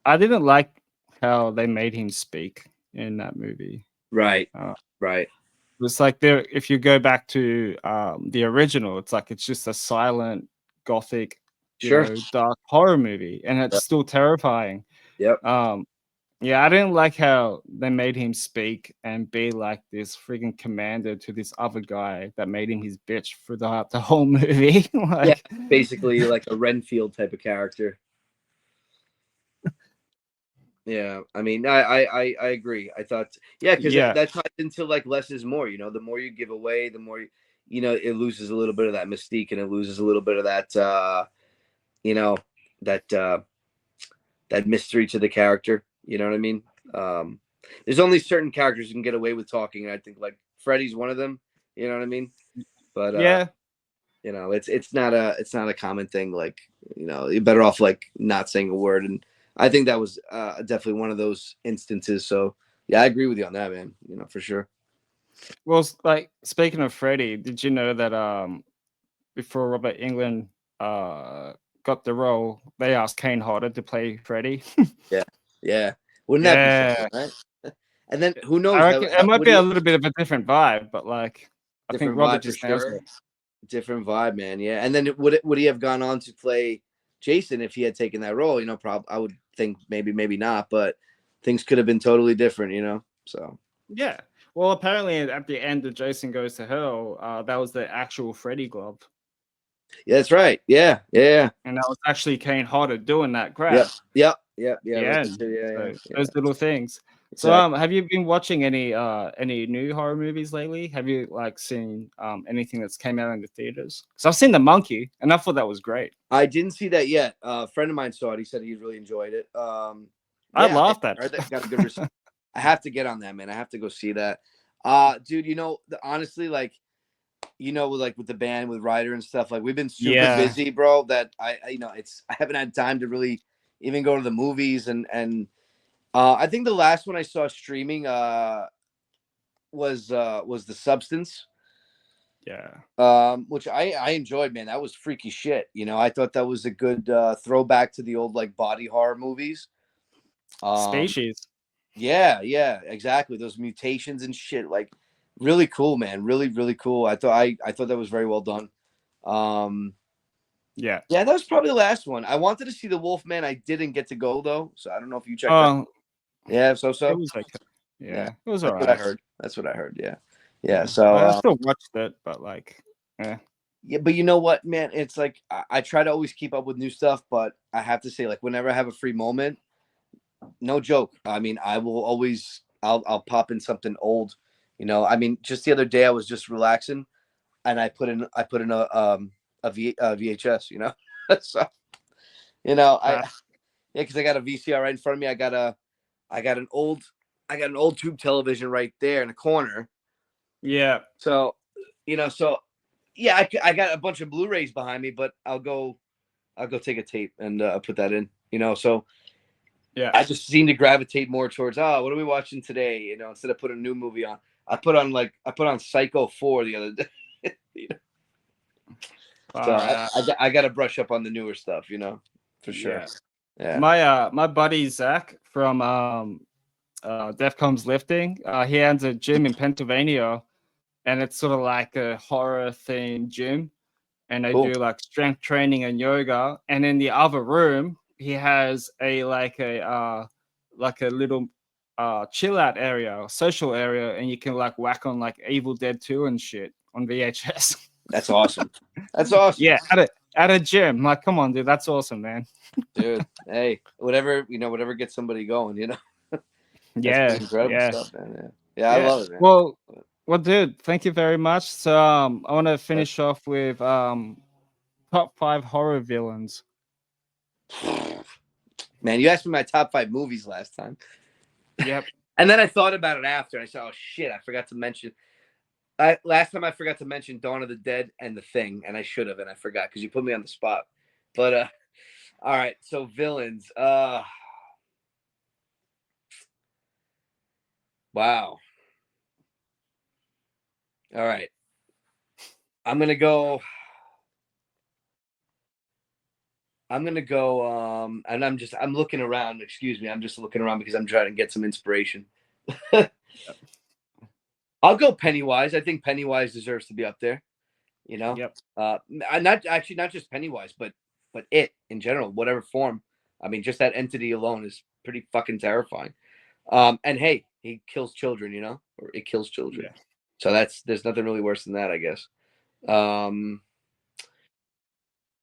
I didn't like how they made him speak in that movie. Right, Uh, right. it's like there, if you go back to the original, it's like it's just a silent gothic, Sure. dark horror movie, and it's Yep. still terrifying. Yep. Yeah, I didn't like how they made him speak and be like this freaking commander to this other guy that made him his bitch for the whole movie. Yeah, Like, basically like a Renfield type of character. Yeah, I mean, I agree. I thought, yeah, because yeah, that ties into like less is more. The more you give away, the more it loses a little bit of that mystique, and it loses a little bit of that you know that that mystery to the character. You know what I mean? There's only certain characters who can get away with talking, and I think like Freddy's one of them. You know what I mean? But yeah, it's not a common thing. Like, you're better off like not saying a word. And I think that was definitely one of those instances. So yeah, I agree with you on that, man. For sure. well, like speaking of Freddy, did you know that before Robert England uh got the role, they asked Kane Hodder to play Freddy. Yeah. Wouldn't that be Yeah, something, right? And then who knows? I reckon it might Would be he a have little bit of a different vibe, but like I think different Robert vibe for just nails sure? it. Different vibe, man. Yeah. And then would he have gone on to play Jason if he had taken that role? You know, I would think maybe not, but things could have been totally different. You know, so. Yeah. Well, apparently at the end of Jason Goes to Hell, that was the actual Freddy glove. Yeah, that's right. Yeah. And that was actually Kane Hodder doing that Yep. grab. Yeah. Yeah. Yeah. Those little things. So Exactly. have you been watching any new horror movies lately? Have you like seen anything that's came out in the theaters? Because I've seen The Monkey and I thought that was great. I didn't see that yet. A friend of mine saw it. He said he really enjoyed it. I Yeah, laughed at heard it. that got a good response. I have to get on that, man. I have to go see that. Dude, you know, honestly, like, you know, with the band with Ryder and stuff, like we've been super busy, bro. That I haven't had time to really even go to the movies and I think the last one I saw streaming was The Substance. Yeah. Which I enjoyed, man. That was freaky shit. You know, I thought that was a good throwback to the old like body horror movies. Species. Yeah, exactly. Those mutations and shit, like really cool, man. Really cool. I thought that was very well done. Yeah, that was probably the last one. I wanted to see The Wolfman. I didn't get to go though, so I don't know if you checked out. Yeah, so it was like it was that's all what right. I heard. That's what I heard. Yeah. So I still watched it, but like, yeah, but you know what, man? It's like I try to always keep up with new stuff, but I have to say, like, whenever I have a free moment, no joke. I mean, I will always I'll pop in something old. You know, I mean, just the other day I was just relaxing, and I put in a VHS. You know, so you know because I got a VCR right in front of me. I got an old tube television right there in the corner. yeah. So you know, yeah, I got a bunch of Blu-rays behind me, but I'll go take a tape and put that in. You know, so. Yeah, I just seem to gravitate more towards what are we watching today? You know, instead of putting a new movie on. I put on Psycho 4 the other day. You know? So I got to brush up on the newer stuff, you know, for sure. Yeah. My buddy Zach from Defcom's Lifting, he owns a gym in Pennsylvania, and it's sort of like a horror themed gym, and they do like strength training and yoga. And in the other room, he has a little chill out area, social area, and you can like whack on like Evil Dead 2 and shit on VHS. That's awesome. That's awesome. Yeah, at a gym. Like, come on, dude, that's awesome, man. Dude, hey, whatever gets somebody going, you know. That's incredible stuff, man. Yeah, I love it, man. Well, dude, thank you very much. So, I want to finish off with top 5 horror villains. Man, you asked me my top 5 movies last time. Yep. And then I thought about it after, and I said, "Oh shit, I forgot to mention." Last time I forgot to mention Dawn of the Dead and The Thing, and I should have, and I forgot because you put me on the spot. But all right, so villains. Wow. All right. I'm gonna go, and I'm looking around, excuse me, I'm just looking around because I'm trying to get some inspiration. I'll go Pennywise. I think Pennywise deserves to be up there, you know? Yep. Not just Pennywise, but it in general, whatever form. I mean, just that entity alone is pretty fucking terrifying. And hey, he kills children, you know, or it kills children. Yeah. So there's nothing really worse than that, I guess.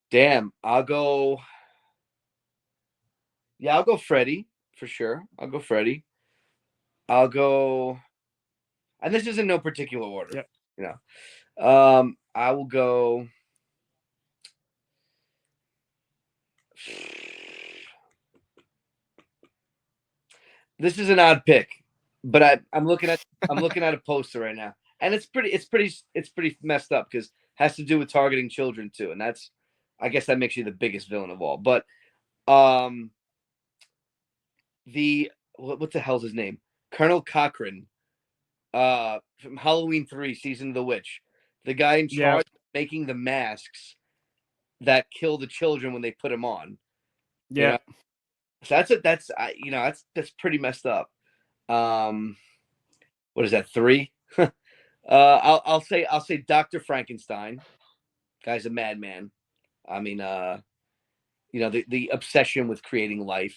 Damn, I'll go Freddy for sure. I'll go Freddy. I'll go, and this is in no particular order. Yep. You know, I will go. This is an odd pick, but I'm looking at a poster right now, and it's pretty messed up because it has to do with targeting children too, and I guess that makes you the biggest villain of all. But what the hell's his name? Colonel Cochran, from Halloween 3, Season of the Witch, the guy in charge of making the masks that kill the children when they put them on. Yeah. You know? So that's pretty messed up. What is that, 3? I'll say Dr. Frankenstein. Guy's a madman. I mean, the obsession with creating life.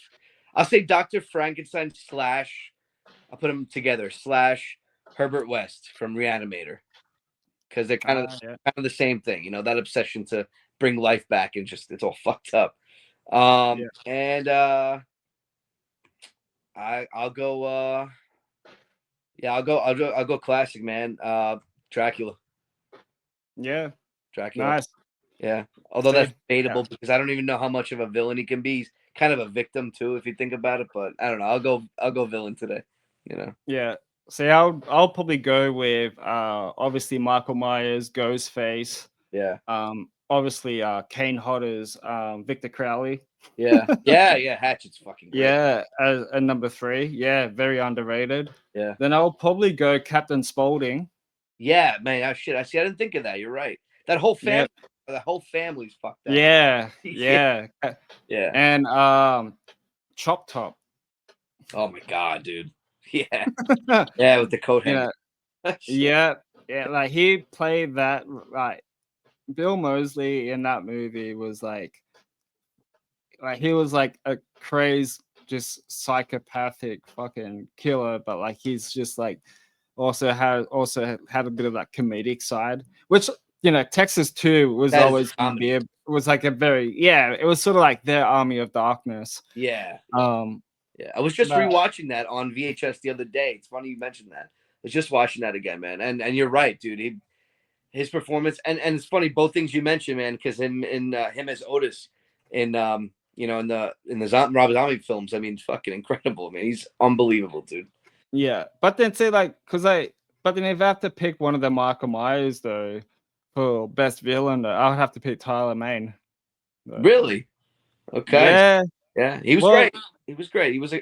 I'll say Dr. Frankenstein / I'll put them together / Herbert West from Reanimator, because they're kind of the same thing. That obsession to bring life back, and just it's all fucked up. And I'll go. I'll go classic, man. Dracula. Yeah. Dracula. Nice. Yeah. Although that's debatable because I don't even know how much of a villain he can be. He's kind of a victim too, if you think about it. But I don't know. I'll go villain today. Yeah. See, I'll probably go with obviously Michael Myers, Ghostface. Yeah. Obviously Kane Hodder's Victor Crowley. Yeah. Hatchet's fucking great. Yeah, as number 3. Yeah, very underrated. Yeah. Then I'll probably go Captain Spaulding. Yeah, man. Oh shit. I didn't think of that. You're right. That whole family. Yep. The whole family's fucked up. Yeah. Yeah. And Chop Top. Oh my god, dude. Yeah. Yeah, with the coat hanger. Yeah. Like he played that. Like Bill Moseley in that movie was like he was like a crazed, just psychopathic fucking killer, but like he's just like also had a bit of that comedic side, which Texas 2 was always it was like a very it was sort of like their Army of Darkness. Yeah. Yeah. I was just rewatching that on VHS the other day. It's funny you mentioned that. I was just watching that again, man. And you're right, dude. His performance and it's funny, both things you mentioned, man, because him as Otis in in the Rob Zombie films, I mean, fucking incredible, man. He's unbelievable, dude. Yeah, but then say like, but then if I have to pick one of the Michael Myers though for best villain, I would have to pick Tyler Mane. Really? Okay. Yeah. He was great. He was great. He was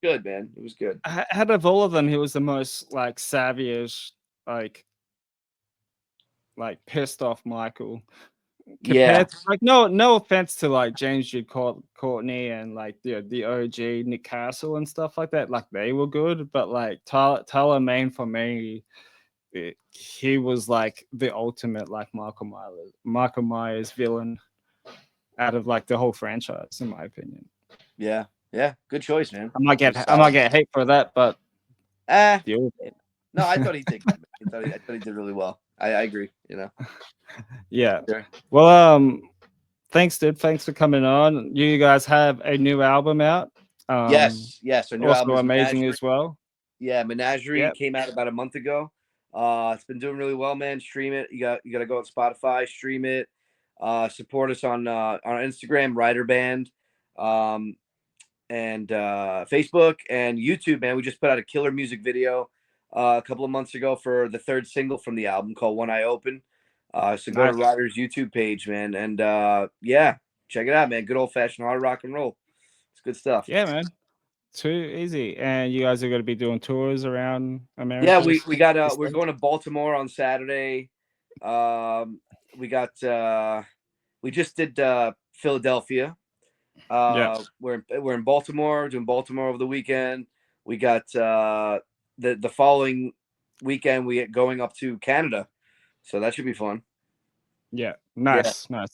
good, man. He was good. Out of all of them, he was the most like savage, like pissed off Michael. Compared to, like no offense to like James Jude Courtney and like the OG Nick Castle and stuff like that, like they were good, but like Tyler Mane for me, he was like the ultimate like Michael Myers villain out of like the whole franchise, in my opinion. Yeah, good choice, man. I might get hate for that, but no, I thought he did. I thought he did really well. I agree. Yeah. Sure. Well, thanks, dude. Thanks for coming on. You guys have a new album out. Yes. Our new album is amazing Menagerie. As well. Yeah, Menagerie came out about a month ago. It's been doing really well, man. Stream it. You got to go on Spotify, stream it. Support us on Instagram, Ryder Band, and Facebook and YouTube, man. We just put out a killer music video a couple of months ago for the 3rd single from the album called One Eye Open. So go to Ryder's YouTube page, man, and check it out, man. Good old fashioned hard rock and roll. It's good stuff. Yeah, man. Too easy. And you guys are going to be doing tours around America. Yeah, we got we're going to Baltimore on Saturday. We just did Philadelphia. We're in Baltimore, doing Baltimore over the weekend. We got the following weekend we get going up to Canada. So that should be fun. Yeah. Nice. We're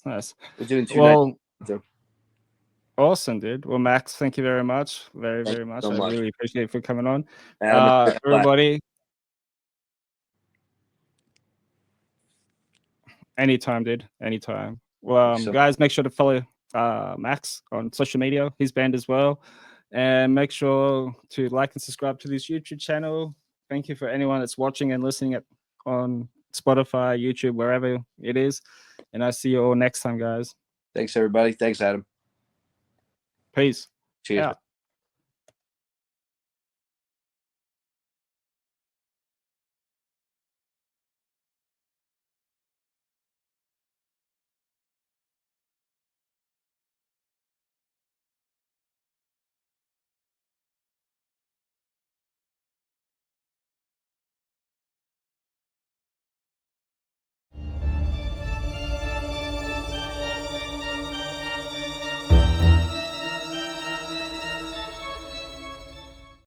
doing 2 nights. So. Awesome, dude. Well, Max, thank you very much. Very, very much. I really appreciate you for coming on. Everybody. Anytime, dude. Anytime. Well, guys, make sure to follow Max on social media, his band as well. And make sure to like and subscribe to this YouTube channel. Thank you for anyone that's watching and listening on Spotify, YouTube, wherever it is. And I'll see you all next time, guys. Thanks, everybody. Thanks, Adam. Peace. Cheers. Out.